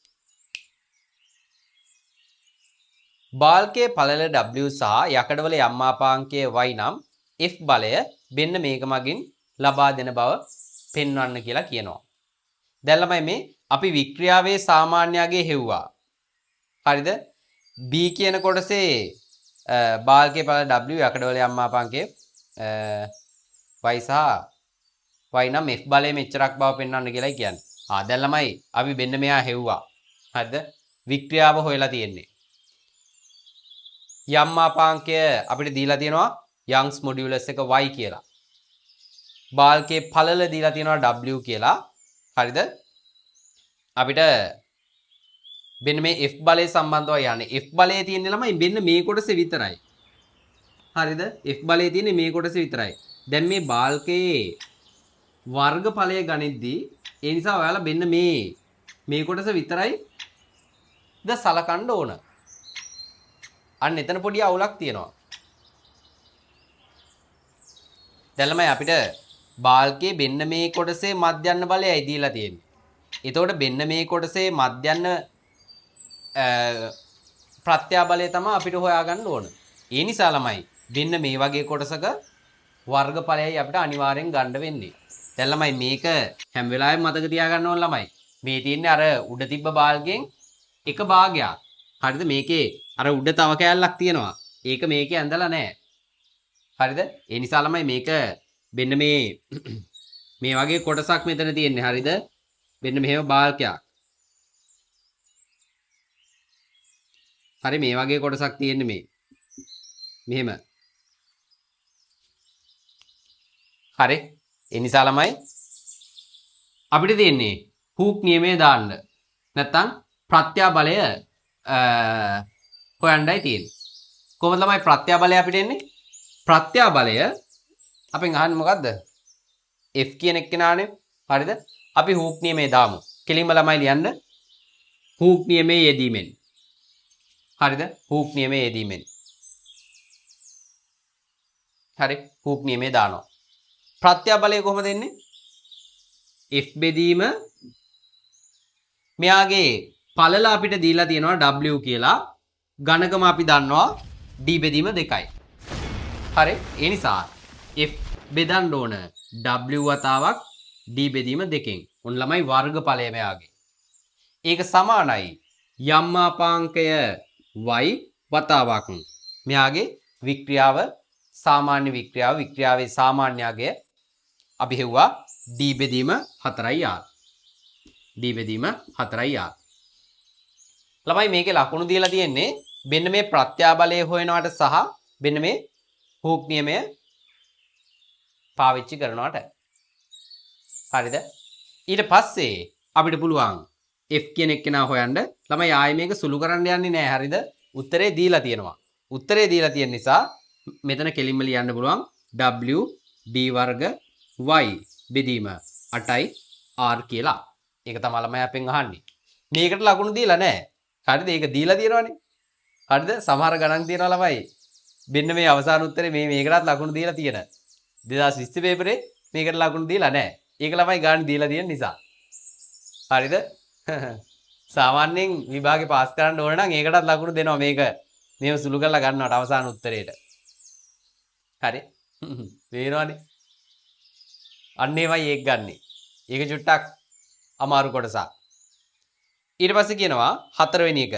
බාල්කයේ පළල W සහ යකඩවල යම් මාපාංකයේ y නම් F බලය මෙන්න මේක මගින් ලබා දෙන බව පෙන්වන්න කියලා කියනවා. දැන් ළමයි මේ අපි වික්‍රියාවේ සාමාන්‍යයගේ හෙව්වා. හරිද? B කියන කොටසේ බාල්කයේ පළල W යකඩවල යම් මාපාංකයේ y සහ y නම් F බලය මෙච්චරක් බව පෙන්වන්න කියලායි කියන්නේ. දැන් ළමයි අපි මෙන්න මෙයා හෙව්වා. හරිද? වික්‍රියාව හොයලා තියෙන්නේ. යම් මාපාංකය අපිට දීලා තියෙනවා යංස් මොඩියුලස් එක y කියලා. බාල්කේ පළල දීලා තියෙනවා w කියලා. හරිද? අපිට මෙන්න මේ F බලය සම්බන්ධව යන්නේ. F බලය තියෙන්නේ ළමයි මෙන්න මේ කොටස විතරයි. හරිද? F බලය තියෙන්නේ මේ කොටස විතරයි. දැන් මේ බාල්කයේ වර්ගඵලය ගනිද්දී ඒ නිසා ඔයාලා මෙන්න මේ කොටස විතරයි ද සලකන්න ඕන. අන්න එතන පොඩි අවුලක් තියෙනවා. දැන් ළමයි අපිට බාල්කයේ මෙන්න මේ කොටසේ මධ්‍යන්න බලයයි දීලා තියෙන්නේ. එතකොට මෙන්න මේ කොටසේ මධ්‍යන්න ප්‍රත්‍යාබලය තමයි අපිට හොයාගන්න ඕන. ඒ නිසා ළමයි මෙන්න මේ වගේ කොටසක වර්ගඵලයයි අපිට අනිවාර්යෙන් ගන්න වෙන්නේ. දැන් ළමයි මේක හැම වෙලාවෙම මතක තියාගන්න ඕන ළමයි. මේ තියෙන්නේ අර උඩ තිබ්බ බාල්කෙන් එක භාගයක්. හරිද? මේකේ අර උඩ තව කෑල්ලක් තියෙනවා. ඒක මේකේ ඇඳලා නැහැ. හරිද? ඒ නිසා ළමයි මේක මෙන්න මේ වගේ කොටසක් මෙතන තියෙන්නේ. හරිද? මෙන්න මෙහෙම බාල්කයක්. හරි මේ වගේ කොටසක් තියෙන්නේ මේ. මෙහෙම. හරි. ඒ නිසා ළමයි අපිට තියෙන්නේ හූක් නියමය දාන්න. නැත්තම් ප්‍රත්‍යාබලය හොයන්නයි තියෙන්නේ. කොහොමද ළමයි ප්‍රත්‍යාබලය අපිට එන්නේ? ප්‍රත්‍යාබලය අපෙන් අහන්නේ මොකද්ද? F කියන එක්කෙනානේ. හරිද? අපි හූක් නියමය දාමු. කෙලින්ම ළමයි ලියන්න. හූක් නියමයේ යෙදීමෙන්. හරිද? හූක් නියමයේ යෙදීමෙන්. හරි. හූක් නියමයේ දානවා. ප්‍රත්‍යාබලය කොහොමද එන්නේ? F බෙදීම මෙයාගේ පළල අපිට දීලා තියෙනවා W කියලා. ඝනකම අපි දන්නවා D බෙදීම 2යි. හරි. ඒ නිසා F බෙදන්න ඕන W වතාවක් D බෙදීම 2කින්. උන් ළමයි වර්ගඵලය මෙයාගේ. ඒක සමානයි යම් මාපාංකය y වතාවක් මෙයාගේ වික්‍රියාව සාමාන්‍ය වික්‍රියාවේ සාමාන්‍යය අපි හෙව්වා D බෙදීම 4R. D බෙදීම 4R. ළමයි මේකේ ලකුණු දීලා තියෙන්නේ මෙන්න මේ ප්‍රත්‍යාබලය හොයනවට සහ මෙන්න මේ හූක් නියමය පාවිච්චි කරනවට. හරිද? ඊට පස්සේ අපිට පුළුවන් F කියන එක්කෙනා හොයන්න. ළමයි ආයෙ මේක සුළු කරන්න යන්නේ නැහැ. හරිද? උත්තරේ දීලා තියෙනවා. උත්තරේ දීලා තියෙන නිසා මෙතන කෙලින්ම ලියන්න පුළුවන් W D වර්ග y බෙදීම 8යි R කියලා. ඒක තමයි ළමයි අපෙන් අහන්නේ. මේකට ලකුණු දීලා නැහැ. හරිද? ඒක දීලා තියෙනවනේ. හරිද? සමහර ගණන් තියෙනවා ළමයි. මෙන්න මේ අවසාන උත්තරේ මේකටත් ලකුණු දීලා තියෙන. 2020 පේපරේ මේකට ලකුණු දීලා නැහැ. ඒක ළමයි ගාන දීලා තියෙන නිසා. හරිද? සාමාන්‍යයෙන් විභාගේ පාස් කරන්න ඕන නම් ඒකටත් ලකුණු දෙනවා මේක. මේව සුළු කරලා ගන්නවට අවසාන උත්තරේට. හරි? තේරෙනවනේ? අන්න ඒවයි ඒක ගන්නෙ. ඒක චුට්ටක් අමාරු කොටසක්. ඊට පස්සේ කියනවා හතරවෙනි එක.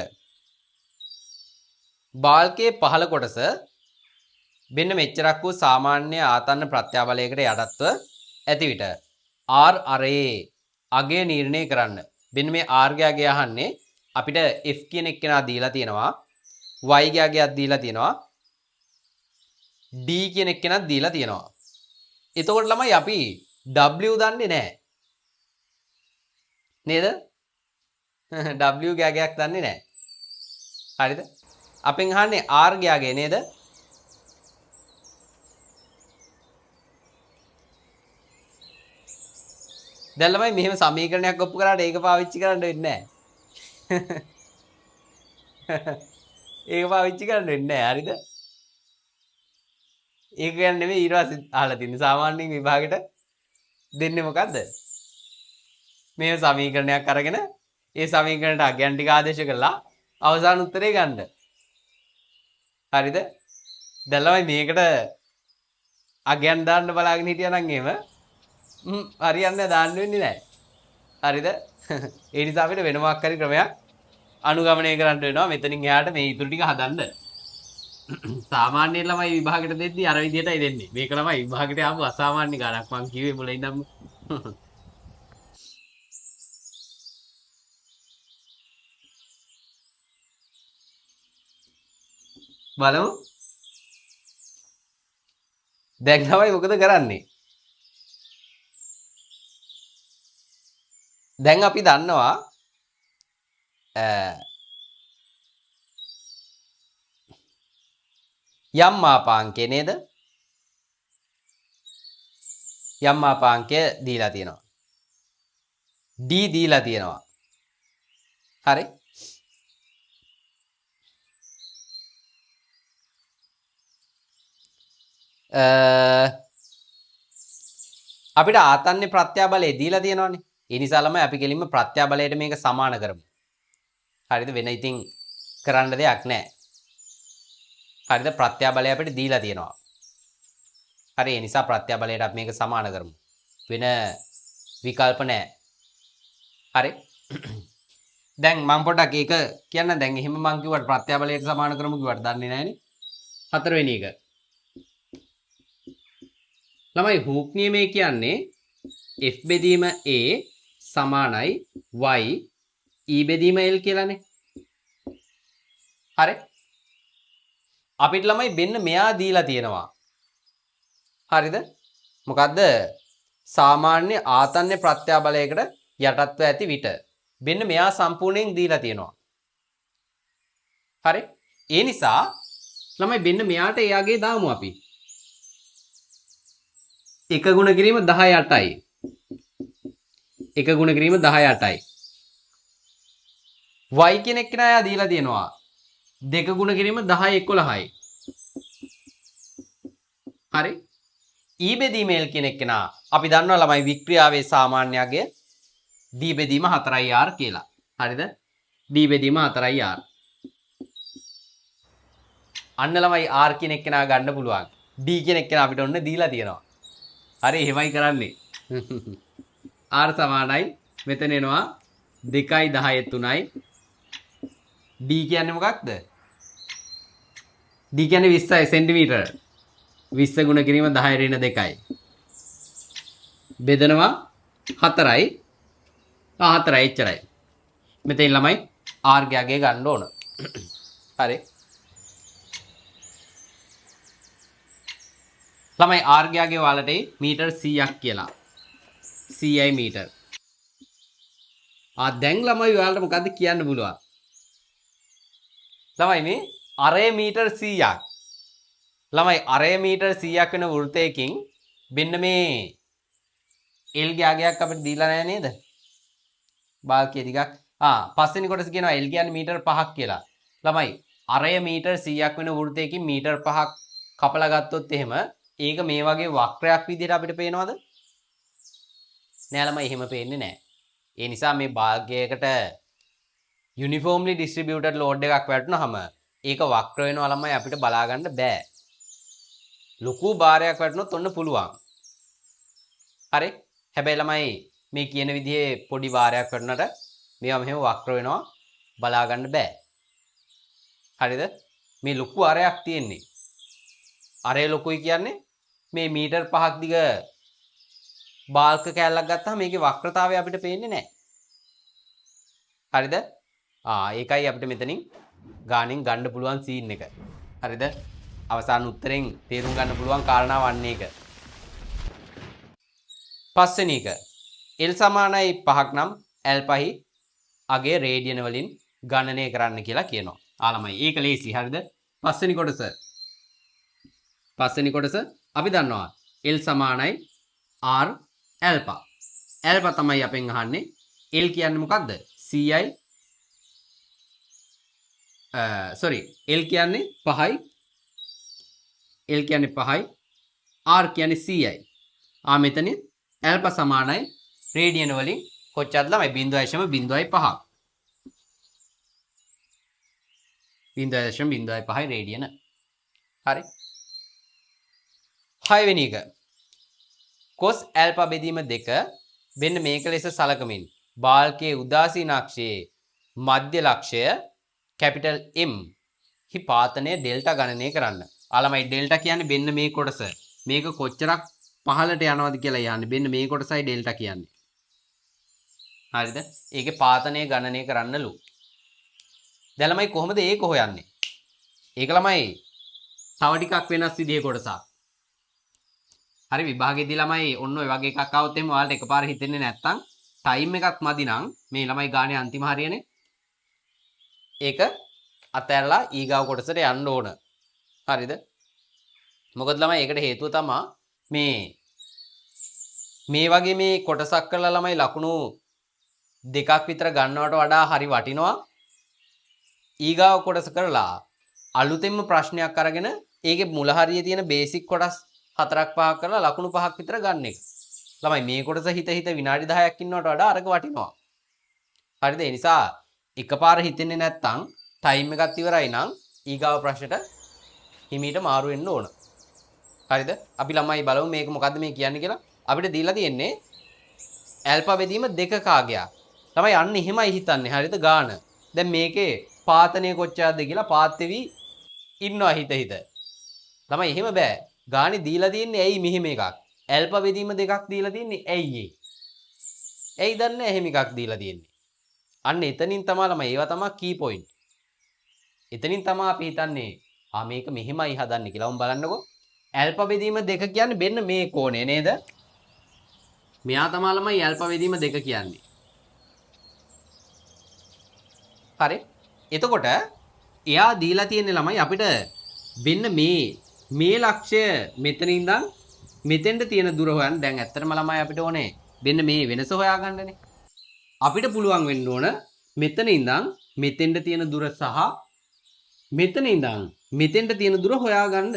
බාල්කයේ පහළ කොටස මෙන්න මෙච්චරක් වූ සාමාන්‍ය ආතන්න ප්‍රත්‍යාබලයකට යටත්ව ඇති විට R අරේ අගය නිර්ණය කරන්න. මෙන්න මේ R ගේ අගය අහන්නේ අපිට F කියන එක්කෙනා දීලා තියෙනවා. Y ගේ අගයක් දීලා තියෙනවා. D කියන එක්කෙනාත් දීලා තියෙනවා. එතකොට ළමයි අපි W දන්නේ නැහැ. නේද? W ගේ අගයක් දන්නේ නැහැ. හරිද? අපෙන් අහන්නේ R ගේ අගය නේද? දැන් ළමයි මෙහෙම සමීකරණයක් ඔප්පු කරාට ඒක පාවිච්චි කරන්න වෙන්නේ නැහැ. ඒක පාවිච්චි කරන්න වෙන්නේ නැහැ. හරිද? ඒක කියන්නේ නෙමෙයි ඊට පස්සේ අහලා තින්නේ. සාමාන්‍යයෙන් විභාගෙට දෙන්නේ මොකද්ද? මේ සමීකරණයක් අරගෙන ඒ සමීකරණයට අගයන් ටික ආදේශ කරලා අවසාන උත්තරේ ගන්න. හරිද? දැන් ළමයි මේකට අගයන් දාන්න බලාගෙන හිටියා නම් එහෙම හරියන්නේ දාන්න වෙන්නේ නැහැ. හරිද? ඒ නිසා අපිට වෙන මොකක් හරි ක්‍රමයක් අනුගමනය කරන්න වෙනවා. මෙතනින් එහාට මේ ඉතුරු ටික හදන්න. සාමාන්‍යයෙන් ළමයි විභාගයට දෙද්දි අර විදිහටයි දෙන්නේ. මේක ළමයි විභාගයට ආපු අසාමාන්‍ය ගණක් මං කිව්වේ මුලින් ඉඳන්ම. බලමු. දැන් තමයි මොකද කරන්නේ? දැන් අපි දන්නවා යම් මාපාංකය නේද? යම් මාපාංකය දීලා තියෙනවා. D දීලා තියෙනවා. හරි? අපිට ආතන්නේ ප්‍රත්‍යාබලය දීලා තියෙනවානේ. ඒ නිසා ළමයි අපි කෙලින්ම ප්‍රත්‍යාබලයට මේක සමාන කරමු. හරිද? වෙන ඉතින් කරන්න දෙයක් නැහැ. හරිද? ප්‍රත්‍යාබලය අපිට දීලා තියෙනවා. හරි ඒ නිසා ප්‍රත්‍යාබලයට අපි මේක සමාන කරමු. වෙන විකල්ප නැහැ. හරි? දැන් මම පොඩ්ඩක් ඒක කියන්න. දැන් එහෙම මම කිව්වට ප්‍රත්‍යාබලයට සමාන කරමු කිව්වට දන්නේ නැහනේ. හතරවෙනි එක. ළමයි හූක් නියමය කියන්නේ F බෙදීම A සමානයි y E බෙදීම L කියලානේ. හරි? අපිට ළමයි මෙන්න මෙයා දීලා තියෙනවා. හරිද? මොකද්ද? සාමාන්‍ය ආතන්‍ය ප්‍රත්‍යාබලයකට යටත්ව ඇති විට. මෙන්න මෙයා සම්පූර්ණයෙන් දීලා තියෙනවා. හරි? ඒ නිසා ළමයි මෙන්න මෙයාට එයාගේ දාමු අපි. එක ගුණ කිරීම 18යි. එක ගුණ කිරීම 18යි. y කෙනෙක් කෙනා එයා දීලා තියෙනවා. දෙක ගුණ කිරීම 10 11යි. හරි? E බෙදීම L කෙනෙක් කෙනා අපි දන්නවා ළමයි වික්‍රියාවේ සාමාන්‍යයගේ D බෙදීම 4R කියලා. හරිද? D බෙදීම 4R. අන්න ළමයි R කෙනෙක් කෙනා ගන්න පුළුවන්. D කෙනෙක් කෙනා අපිට ඔන්න දීලා තියෙනවා. හරි එහෙමයි කරන්නේ. R සමානයි මෙතන එනවා 2යි 10යි 3යි. D කියන්නේ මොකක්ද? D කියන්නේ 20යි සෙන්ටිමීටර. 20 ගුණ කිරීම 10 ඍණ 2යි. බෙදනවා 4යි. 4යි එච්චරයි. මෙතෙන් ළමයි R ගාගේ ගන්න ඕන. හරි. ළමයි R ගාගේ වලට මීටර් 100ක් කියලා. 100යි මීටර්. දැන් ළමයි ඔයාලට මොකද්ද කියන්න පුළුවන්? ළමයි මේ අරය මීටර් 100ක්. ළමයි අරය මීටර් 100ක් වෙන වෘත්තයකින් මෙන්න මේ L ගාගයක් අපිට දීලා නැහැ නේද? බාල්කිය ටිකක්. පස්වෙනි කොටස කියනවා L කියන්නේ මීටර් 5ක් කියලා. ළමයි අරය මීටර් 100ක් වෙන වෘත්තයකින් මීටර් 5ක් කපලා ගත්තොත් එහෙම ඒක මේ වගේ වක්‍රයක් විදිහට අපිට පේනවද? නෑ ළමයි එහෙම පේන්නේ නෑ. ඒ නිසා මේ භාගයකට යුනිෆෝම්ලි ඩිස්ට්‍රිබියුටඩ් ලෝඩ් එකක් වැටුනහම ඒක වක්‍ර වෙනවා ළමයි අපිට බලා ගන්න බෑ. ලොකු භාරයක් වැටුනොත් ඔන්න පුළුවන්. හරි? හැබැයි ළමයි මේ කියන විදිහේ පොඩි භාරයක් වැටුනට මේවා මෙහෙම වක්‍ර වෙනවා බලා ගන්න බෑ. හරිද? මේ ලොකු අරයක් තියෙන්නේ. අරය ලොකුයි කියන්නේ මේ මීටර් 5ක් දිග බාල්ක කෑල්ලක් ගත්තාම මේකේ වක්‍රතාවය අපිට පේන්නේ නැහැ. හරිද? ඒකයි අපිට මෙතනින් ගානින් ගන්න පුළුවන් සීන් එක. හරිද? අවසාන උත්තරෙන් තේරුම් ගන්න පුළුවන් කාරණාව අන්නේ එක. පස්වෙනි එක. L සමානයි 5ක් නම් L5 අගේ රේඩියන වලින් ගණනය කරන්න කියලා කියනවා. ළමයි ඒක ලේසි. හරිද? පස්වෙනි කොටස අපි දන්නවා L සමානයි R ඇල්පා. ඇල්පා තමයි අපෙන් අහන්නේ. L කියන්නේ මොකක්ද? CI L කියන්නේ 5යි. L කියන්නේ 5යි. R කියන්නේ CI. මෙතන ඇල්පා සමානයි රේඩියන වලින් කොච්චරද ළමයි 0.05. 0.05යි රේඩියන. හරි. 6 වෙනි එක. cos alpha බෙදීම 2 මෙන්න මේක ලෙස සලකමින් බාල්කයේ උදාසීන අක්ෂයේ මධ්‍ය ලක්ෂය කැපිටල් M හි පාතනය ඩෙල්ටා ගණනය කරන්න. ළමයි ඩෙල්ටා කියන්නේ මෙන්න මේ කොටස. මේක කොච්චරක් පහළට යනවද කියලා යන්නේ. මෙන්න මේ කොටසයි ඩෙල්ටා කියන්නේ. හරිද? ඒකේ පාතනය ගණනය කරන්නලු. දැන් ළමයි කොහොමද ඒක හොයන්නේ? ඒක ළමයි තව ටිකක් වෙනස් විදිහේ කොටසක්. හරි විභාගෙදී ළමයි ඔන්න ඔය වගේ එකක් આવුත් එimhe ඔයාලට එකපාර හිතෙන්නේ නැත්තම් ටයිම් එකක් මදි නම් මේ ළමයි ගානේ අන්තිම හරියනේ. ඒක අතහැරලා ඊගාව කොටසට යන්න ඕන. හරිද? මොකද ළමයි ඒකට හේතුව තමයි මේ වගේ මේ කොටසක් කරලා ළමයි ලකුණු දෙකක් විතර ගන්නවට වඩා හරි වටිනවා. ඊගාව කොටස කරලා අලුතෙන්ම ප්‍රශ්නයක් අරගෙන ඒකේ මුල හරියේ තියෙන බේසික් කොටස් 4ක් 5ක් කරලා ලකුණු 5ක් විතර ගන්න එක. ළමයි මේ කොටස හිත විනාඩි 10ක් ඉන්නවට වඩා අරක වටිනවා. හරිද? ඒ නිසා එකපාර හිතෙන්නේ නැත්තම් ටයිම් එකත් ඉවරයි නම් ඊගාව ප්‍රශ්නෙට හිමීට මාරු වෙන්න ඕන. හරිද? අපි ළමයි බලමු මේක මොකද්ද මේ කියන්නේ කියලා. අපිට දීලා තියෙන්නේ ඇල්ෆා බෙදීම දෙක කාගයක්. ළමයි අන්න එහෙමයි හිතන්නේ. හරිද? ගාන. දැන් මේකේ පාතනය කොච්චරද කියලා පාත් වෙවි ඉන්නවා හිත. ළමයි එහෙම බෑ. ගානේ දීලා තියෙන්නේ ඇයි මෙහෙම එකක්. ඇල්ෆා බෙදීම දෙකක් දීලා තියෙන්නේ ඇයි ඒ? ඇයි දන්නේ එහෙම එකක් දීලා තියෙන්නේ. අන්න එතනින් තමයි ළමයි ඒවා තමයි කී පොයින්ට්. එතනින් තමයි අපි හිතන්නේ මේක මෙහෙමයි හදන්නේ කියලා. උන් බලන්නකෝ. ඇල්ෆා බෙදීම දෙක කියන්නේ මෙන්න මේ කෝණය නේද? මෙයා තමයි ළමයි ඇල්ෆා බෙදීම දෙක කියන්නේ. හරි. එතකොට එයා දීලා තියෙන්නේ ළමයි අපිට මෙන්න මේ ලක්ෂය මෙතන ඉඳන් මෙතෙන්ට තියෙන දුර හොයන්න. දැන් ඇත්තටම ළමයි අපිට ඕනේ මෙන්න මේ වෙනස හොයාගන්නනේ. අපිට පුළුවන් වෙන්න ඕන මෙතන ඉඳන් මෙතෙන්ට තියෙන දුර සහ මෙතන ඉඳන් මෙතෙන්ට තියෙන දුර හොයාගන්න.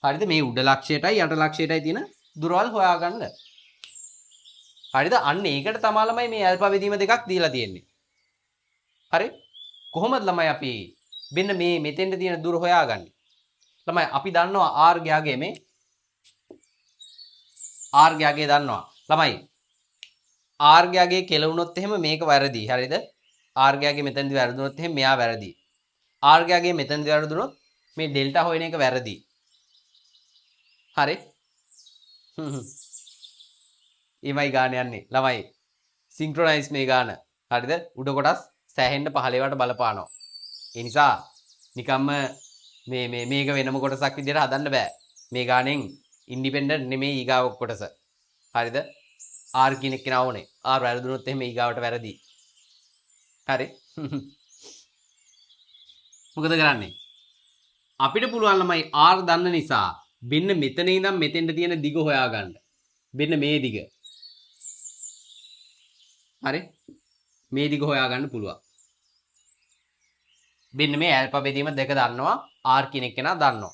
හරිද? මේ උඩ ලක්ෂයටයි යට ලක්ෂයටයි තියෙන දුරවල් හොයාගන්න. හරිද? අන්න ඒකට තමයි ළමයි මේ ඇල්ෆා බෙදීම දෙකක් දීලා තියෙන්නේ. හරි? කොහොමද ළමයි අපි මෙන්න මේ මෙතෙන්ට තියෙන දුර හොයාගන්නේ? ළමයි අපි දන්නවා r ගයාගේ මේ r ගයාගේ දන්නවා. ළමයි r ගයාගේ කෙලවුනොත් එහෙම මේක වැරදි. හරිද? r ගයාගේ මෙතනදී වැරදුනොත් එහෙම මෙයා වැරදි. r ගයාගේ මෙතනදී වැරදුනොත් මේ ඩෙල්ටා හොයන එක වැරදි. හරි? ඊමයි ගාන යන්නේ. ළමයි සින්ක්‍රොනයිස් මේ ගාන. හරිද? උඩ කොටස් සෑහෙන්න පහළේවට බලපානවා. ඒ නිසා නිකම්ම මේක වෙනම කොටසක් විදිහට හදන්න බෑ. මේ ගානෙන් ඉන්ඩිපෙන්ඩන්ට් නෙමෙයි ඊගාව කොටස. හරිද? R කියන එක කෙනා ඕනේ. R වැරදුනොත් එහෙම ඊගාවට වැරදි. හරි? මොකද කරන්නේ? අපිට පුළුවන් ළමයි R දන්න නිසා මෙන්න මෙතන ඉඳන් මෙතෙන්ට තියෙන දිග හොයාගන්න. මෙන්න මේ දිග. හරි? මේ දිග හොයාගන්න පුළුවන්. මෙන්න මේ ඇල්ෆා බෙදීම දෙක දන්නවා. R කියන එක කෙනා දන්නවා.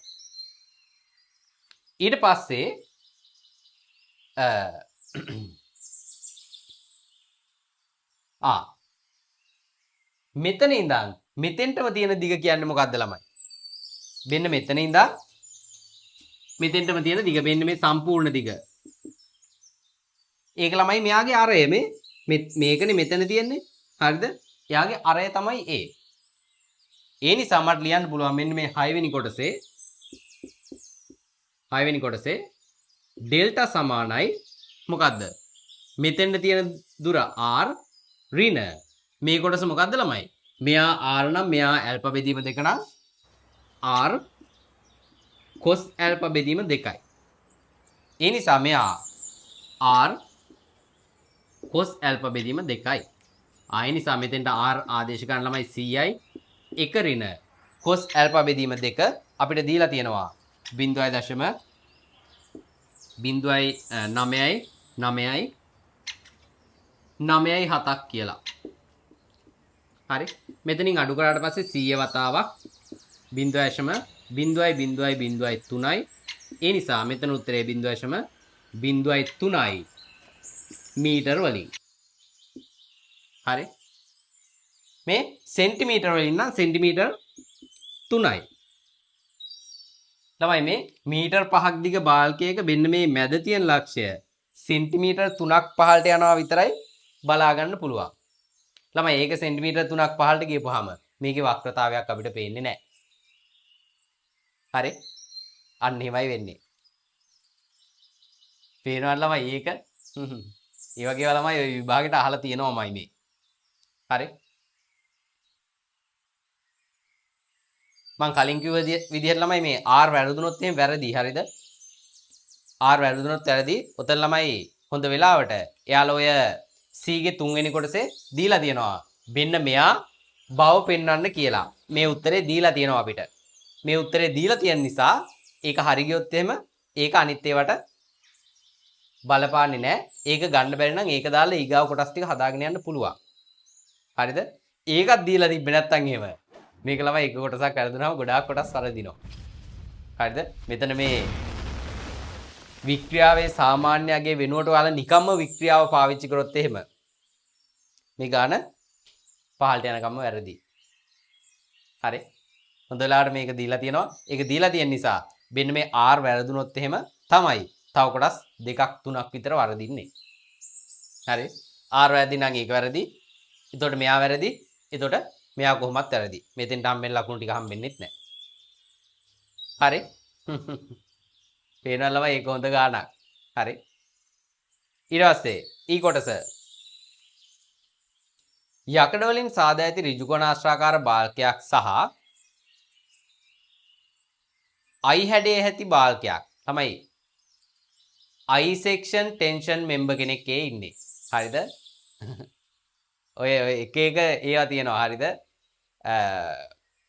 ඊට පස්සේ මෙතන ඉඳන් මෙතෙන්ටම තියෙන දිග කියන්නේ මොකද්ද ළමයි? මෙන්න මෙතන ඉඳන් මෙතෙන්ටම තියෙන දිග මෙන්න මේ සම්පූර්ණ දිග. ඒක ළමයි මෙයාගේ අරය මේකනේ මෙතන තියෙන්නේ. හරිද? එයාගේ අරය තමයි A. ඒ නිසා මට ලියන්න පුළුවන් මෙන්න මේ 6 වෙනි කොටසේ ඩෙල්ටා සමානයි මොකද්ද? මෙතෙන්ට තියෙන දුර r ඍණ මේ කොටස මොකද්ද ළමයි? මෙයා r නම් මෙයා ඇල්ෆා බෙදීම දෙක නම් r cos ඇල්ෆා බෙදීම දෙකයි. ඒ නිසා මෙයා r cos ඇල්ෆා බෙදීම දෙකයි. ආය නිසා මෙතෙන්ට r ආදේශ ගන්න ළමයි 100යි 1 ඍණ cos ඇල්ෆා බෙදීම දෙක අපිට දීලා තියෙනවා 0.9යි කියලා. හරි? මෙතනින් අඩු කරාට පස්සේ 100 වතාවක් 0.0.0.3යි. ඒ නිසා මෙතන උත්තරේ 0.03යි මීටර වලින්. හරි? මේ සෙන්ටිමීටර වලින් නම් සෙන්ටිමීටර් 3යි. ළමයි මේ මීටර් 5ක් දිග බාල්කයක මෙන්න මේ මැද තියෙන ලක්ෂය සෙන්ටිමීටර් 3ක් පහළට යනවා විතරයි බලා ගන්න පුළුවන්. ළමයි ඒක සෙන්ටිමීටර් 3ක් පහළට ගියපුවාම මේකේ වක්‍රතාවයක් අපිට පේන්නේ නැහැ. හරි? අන්න එහෙමයි වෙන්නේ. පේනවද ළමයි ඒක? ඒ වගේ ළමයි ওই විභාගෙට අහලා තියෙනවමයි මේ. හරි? මං කලින් කිව්ව විදිහට ළමයි මේ R වැරදුනොත් එහෙම වැරදි. හරිද? R වැරදුනොත් වැරදි. ඔතන ළමයි හොඳ වෙලාවට එයාලා ඔය C ගේ 3 වෙනි කොටසේ දීලා තියෙනවා. මෙන්න මෙයා බව පෙන්වන්න කියලා. මේ උත්තරේ දීලා තියෙනවා අපිට. මේ උත්තරේ දීලා තියෙන නිසා ඒක හරි ගියොත් එහෙම ඒක අනිත් ඒවාට බලපාන්නේ නැහැ. ඒක ගන්න බැරි නම් ඒක දාලා ඊගාව කොටස් ටික හදාගෙන යන්න පුළුවන්. හරිද? ඒකත් දීලා තිබ්බේ නැත්තම් එහෙම. මේක ළමයි එක කොටසක් වැරදුනම ගොඩාක් කොටස් වරදිනවා. හරිද? මෙතන මේ වික්‍රියාවේ සාමාන්‍යයේ වෙනුවට ඔයාලා නිකම්ම වික්‍රියාව පාවිච්චි කරොත් එහෙම මේ ගාන පහළට යනකම්ම වැරදි. හරි. හොඳ වෙලාවට මේක දීලා තියෙනවා. ඒක දීලා තියෙන නිසා මෙන්න මේ R වැරදුනොත් එහෙම තමයි තව කොටස් දෙකක් තුනක් විතර වරදින්නේ. හරි. R වැරදි නම් ඒක වැරදි. එතකොට මෙයා වැරදි. එතකොට මෙයා කොහොමත් වැරදි. මෙතෙන්ට හම්බෙන්න ලකුණු ටික හම්බෙන්නෙත් නැහැ. හරි. පේනවලම ඒක හොඳ ගානක්. හරි. ඊට පස්සේ ඊ කොටස යකඩ වලින් සාදා ඇති ඍජුකෝණාශ්‍රාකාර බාල්කයක් සහ I හැඩයේ ඇති බාල්කයක් තමයි I section tension member කෙනෙක් ඉන්නේ. හරිද? ඔය එක එක ඒවා තියෙනවා. හරිද?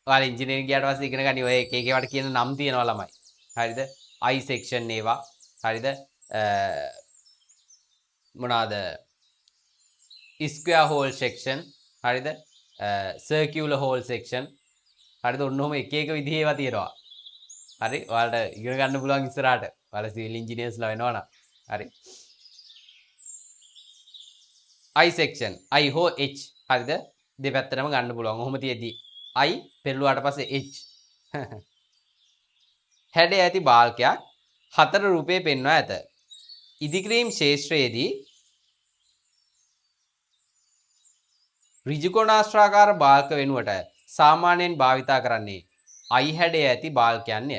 ඔයාලා ඉංජිනේරින් ගියාට පස්සේ ඉගෙන ගනි ඔය එක එක ඒවාට කියන නම් තියෙනවා ළමයි. හරිද? I section ඒවා. හරිද? මොනවාද? square hole section. හරිද? circular hole section. හරිද? ඔන්නෝම එක එක විදිහේ ඒවා තියෙනවා. හරි? ඔයාලට ඉගෙන ගන්න පුළුවන් ඉස්සරහට. ඔයාලා සිවිල් ඉංජිනේර්ස්ලා වෙනවනම්. හරි. I section I හෝ H. හරිද? දෙපැත්තටම ගන්න පුළුවන්. ඔහොම තියෙද්දි I පෙරළුවාට පස්සේ H. හැඩය ඇති බාල්කයක් හතර රූපේ පෙන්වා ඇත. ඉදිකිරීම් ශේෂ්ත්‍රයේදී ඍජුකෝණාශ්‍රාකාර බාල්ක වෙනුවට සාමාන්‍යයෙන් භාවිතා කරන්නේ I හැඩය ඇති බාල්කයන්ය.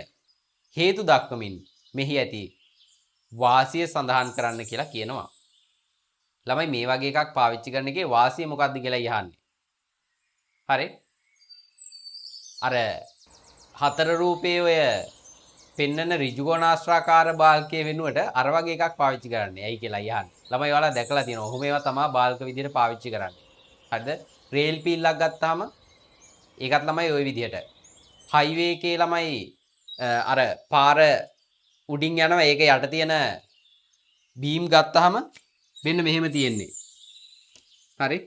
හේතු දක්වමින් මෙහි ඇති වාසිය සඳහන් කරන්න කියලා කියනවා. ළමයි මේ වගේ එකක් පාවිච්චි කරන එකේ වාසිය මොකක්ද කියලා යහන්නේ. හරි? අර හතර රූපයේ ඔය පෙන්නන ඍජුකෝණාශ්‍රාකාර බාල්කයේ වෙනුවට අර වගේ එකක් පාවිච්චි කරන්නේ. ඇයි කියලා යහන්නේ. ළමයි ඔයාලා දැකලා තියෙනවා. ඔහොම ඒවා තමයි බාල්ක විදිහට පාවිච්චි කරන්නේ. හරිද? රේල් පීල්ලක් ගත්තාම ඒකත් ළමයි ওই විදිහට. හයිවේ එකේ ළමයි අර පාර උඩින් යනවා ඒක යට තියෙන බීම් ගත්තාම මෙන්න මෙහෙම තියෙන්නේ. හරි?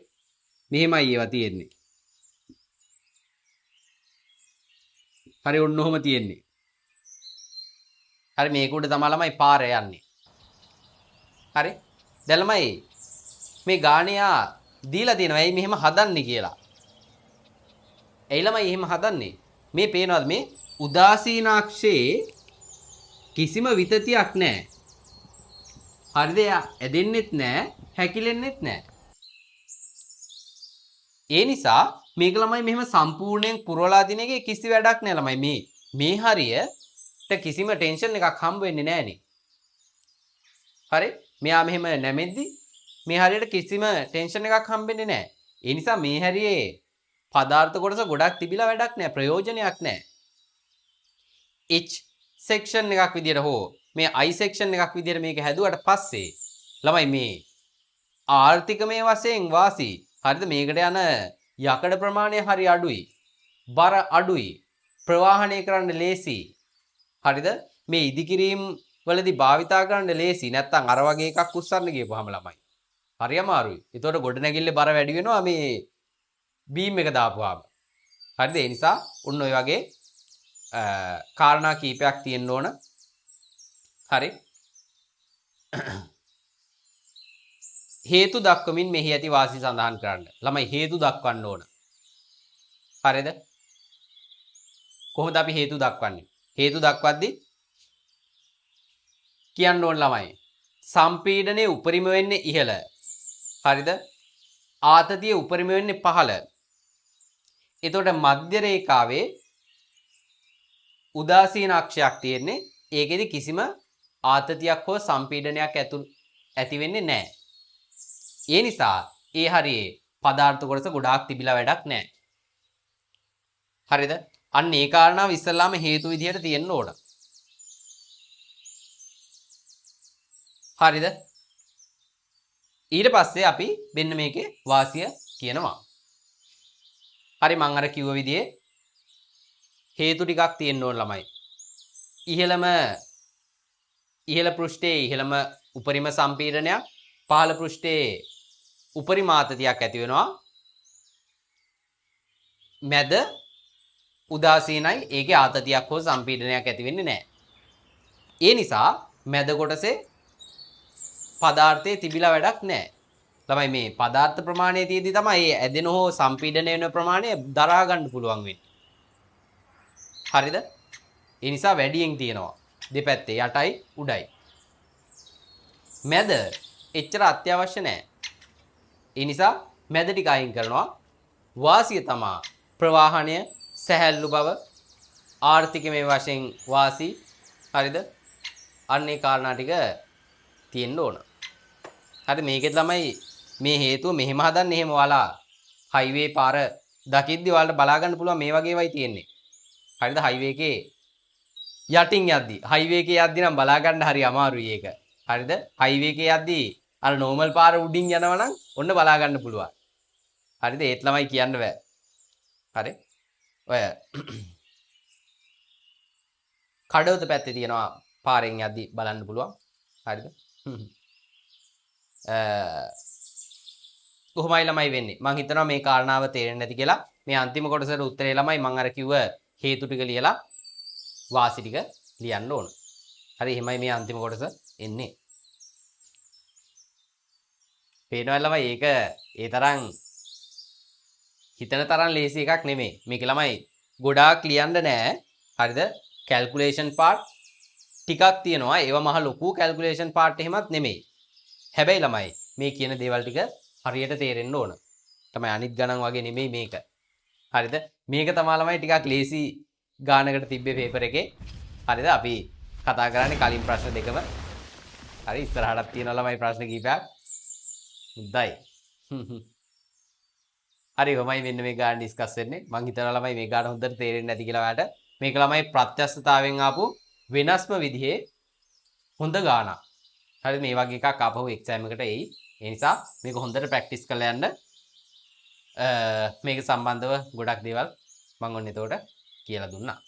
මෙහෙමයි ඒවා තියෙන්නේ. හරි ඔන්න ඔහොම තියෙන්නේ. හරි මේක උඩ තමයි ළමයි පාර යන්නේ. හරි? දැන් ළමයි මේ ගාණියා දීලා තියෙනවා. ඇයි මෙහෙම හදන්නේ කියලා. ඇයි ළමයි එහෙම හදන්නේ? මේ පේනවද මේ උදාසීනාක්ෂයේ කිසිම විතතියක් නැහැ. හරිද? ඇදෙන්නෙත් නැහැ, හැකිලෙන්නෙත් නැහැ. ඒ නිසා මේක ළමයි මෙහෙම සම්පූර්ණයෙන් පුරවලා දින එකේ කිසි වැඩක් නැහැ ළමයි. මේ හරියට කිසිම ටෙන්ෂන් එකක් හම්බ වෙන්නේ නැහනේ. හරි? මෙයා මෙහෙම නැමෙද්දි මේ හරියට කිසිම ටෙන්ෂන් එකක් හම්බෙන්නේ නැහැ. ඒ නිසා මේ හැරියේ පදාර්ථ කොටස ගොඩක් තිබිලා වැඩක් නැහැ. ප්‍රයෝජනයක් නැහැ. H section එකක් විදියට හෝ මේ I section එකක් විදියට මේක හැදුවට පස්සේ ළමයි මේ ආර්ථිකමය වශයෙන් වාසි. හරිද? මේකට යන යකඩ ප්‍රමාණය හරි අඩුයි. බර අඩුයි. ප්‍රවාහණය කරන්න ලේසි. හරිද? මේ ඉදිකිරීම් වලදී භාවිතා කරන්න ලේසි. නැත්තම් අර වගේ එකක් උස්සන්න ගියපුවාම ළමයි. හරි අමාරුයි. ඒතකොට ගොඩනැගිල්ලේ බර වැඩි වෙනවා මේ බීම් එක දාපුවාම. හරිද? ඒ නිසා උන්න ඔය වගේ කාරණා කීපයක් තියෙන්න ඕන. හරි? හේතු දක්වමින් මෙහි ඇති වාසි සඳහන් කරන්න. ළමයි හේතු දක්වන්න ඕන. හරිද? කොහොමද අපි හේතු දක්වන්නේ? හේතු දක්වද්දී කියන්න ඕන ළමයි. සම්පීඩනයේ උපරිම වෙන්නේ ඉහළ. හරිද? ආතතිය උපරිම වෙන්නේ පහළ. එතකොට මධ්‍ය රේඛාවේ උදාසීන අක්ෂයක් තියෙන්නේ. ඒකෙදි කිසිම ආතතියක් හෝ සම්පීඩනයක් ඇති වෙන්නේ නැහැ. ඒ නිසා ඒ හරියේ පදාර්ථ කොටස ගොඩාක් තිබිලා වැඩක් නැහැ. හරිද? අන්න ඒ කාරණාව ඉස්සල්ලාම හේතු විදිහට තියෙන්න ඕන. හරිද? ඊට පස්සේ අපි මෙන්න මේකේ වාසිය කියනවා. හරි මං අර කිව්ව විදිහේ හේතු ටිකක් තියෙන්න ඕන ළමයි. ඉහළ පෘෂ්ඨයේ ඉහළම උපරිම සම්පීඩනයක්, පහළ පෘෂ්ඨයේ උපරිම ආතතියක් ඇති වෙනවා. මැද උදාසීනයි, ඒකේ ආතතියක් හෝ සම්පීඩනයක් ඇති වෙන්නේ නැහැ. ඒ නිසා මැද කොටසේ පදාර්ථයේ තිබිලා වැඩක් නැහැ. ළමයි මේ පදාර්ථ ප්‍රමාණය තියදී තමයි මේ ඇදෙන හෝ සම්පීඩනය වෙන ප්‍රමාණය දරා ගන්න පුළුවන් වෙන්නේ. හරිද? ඒ නිසා වැඩියෙන් තියෙනවා. දෙපැත්තේ යටයි උඩයි. මැද එච්චර අත්‍යවශ්‍ය නැහැ. ඒ නිසා මැද ටික අයින් කරනවා. වාසිය තමයි ප්‍රවාහණය, සැහැල්ලු බව, ආර්ථිකමය වශයෙන් වාසි. හරිද? අන්නේ කාරණා ටික තියෙන්න ඕන. හරි මේකෙත් ළමයි මේ හේතුව මෙහෙම හදන්නේ එහෙම ඔයාලා හයිවේ පාර දකිද්දි ඔයාලට බලා ගන්න පුළුවන් මේ වගේ වයි තියෙන්නේ. හරිද? හයිවේ එකේ යටින් යද්දි හයිවේ එකේ යද්දි නම් බලා ගන්න හරි අමාරුයි ඒක. හරිද? හයිවේ එකේ යද්දි අර නෝමල් පාර උඩින් යනවා නම් ඔන්න බලා ගන්න පුළුවන්. හරිද? ඒත් ළමයි කියන්න බෑ. හරි? ඔය කඩවත පැත්තේ තියෙනවා පාරෙන් යද්දි බලන්න පුළුවන්. හරිද? කොහොමයි ළමයි වෙන්නේ? මම හිතනවා මේ කාරණාව තේරෙන්නේ නැති කියලා. මේ අන්තිම කොටසට උත්තරේ ළමයි මම අර කිව්ව හේතු ටික ලියලා වාසි ටික ලියන්න ඕන. හරි එහෙමයි මේ අන්තිම කොටස එන්නේ. පේනවා ළමයි ඒක ඒ තරම් හිතන තරම් ලේසි එකක් නෙමෙයි. මේක ළමයි ගොඩාක් ලියන්න නෑ. හරිද? කැල්කියුලේෂන් පාර්ට් ටිකක් තියෙනවා. ඒවා මහ ලොකු කැල්කියුලේෂන් පාර්ට් එහෙමත් නෙමෙයි. හැබැයි ළමයි මේ කියන දේවල් ටික හරියට තේරෙන්න ඕන. තමයි අනිත් ගණන් වගේ නෙමෙයි මේක. හරිද? මේක තමයි ළමයි ටිකක් ලේසි ගානකට තිබ්බේ පේපර් එකේ. හරිද? අපි කතා කරන්නේ කලින් ප්‍රශ්න දෙකම. හරි ඉස්සරහටත් තියෙනවා ළමයි ප්‍රශ්න කීපයක්. හොඳයි. හරි කොහොමයි මෙන්න මේ ගාන ඩිස්කස් වෙන්නේ. මං හිතනවා ළමයි මේ ගාන හොඳට තේරෙන්නේ නැති කියලා ඔයාලට. මේක ළමයි ප්‍රත්‍යස්තතාවයෙන් ආපු වෙනස්ම විදිහේ හොඳ ගානක්. හරි මේ වගේ එකක් ආපහු එක්සෑම් එකට එයි. ඒ නිසා මේක හොඳට ප්‍රැක්ටිස් කරලා යන්න. මේක සම්බන්ධව ගොඩක් දේවල් මම ඔන්න එතකොට කියලා දුන්නා.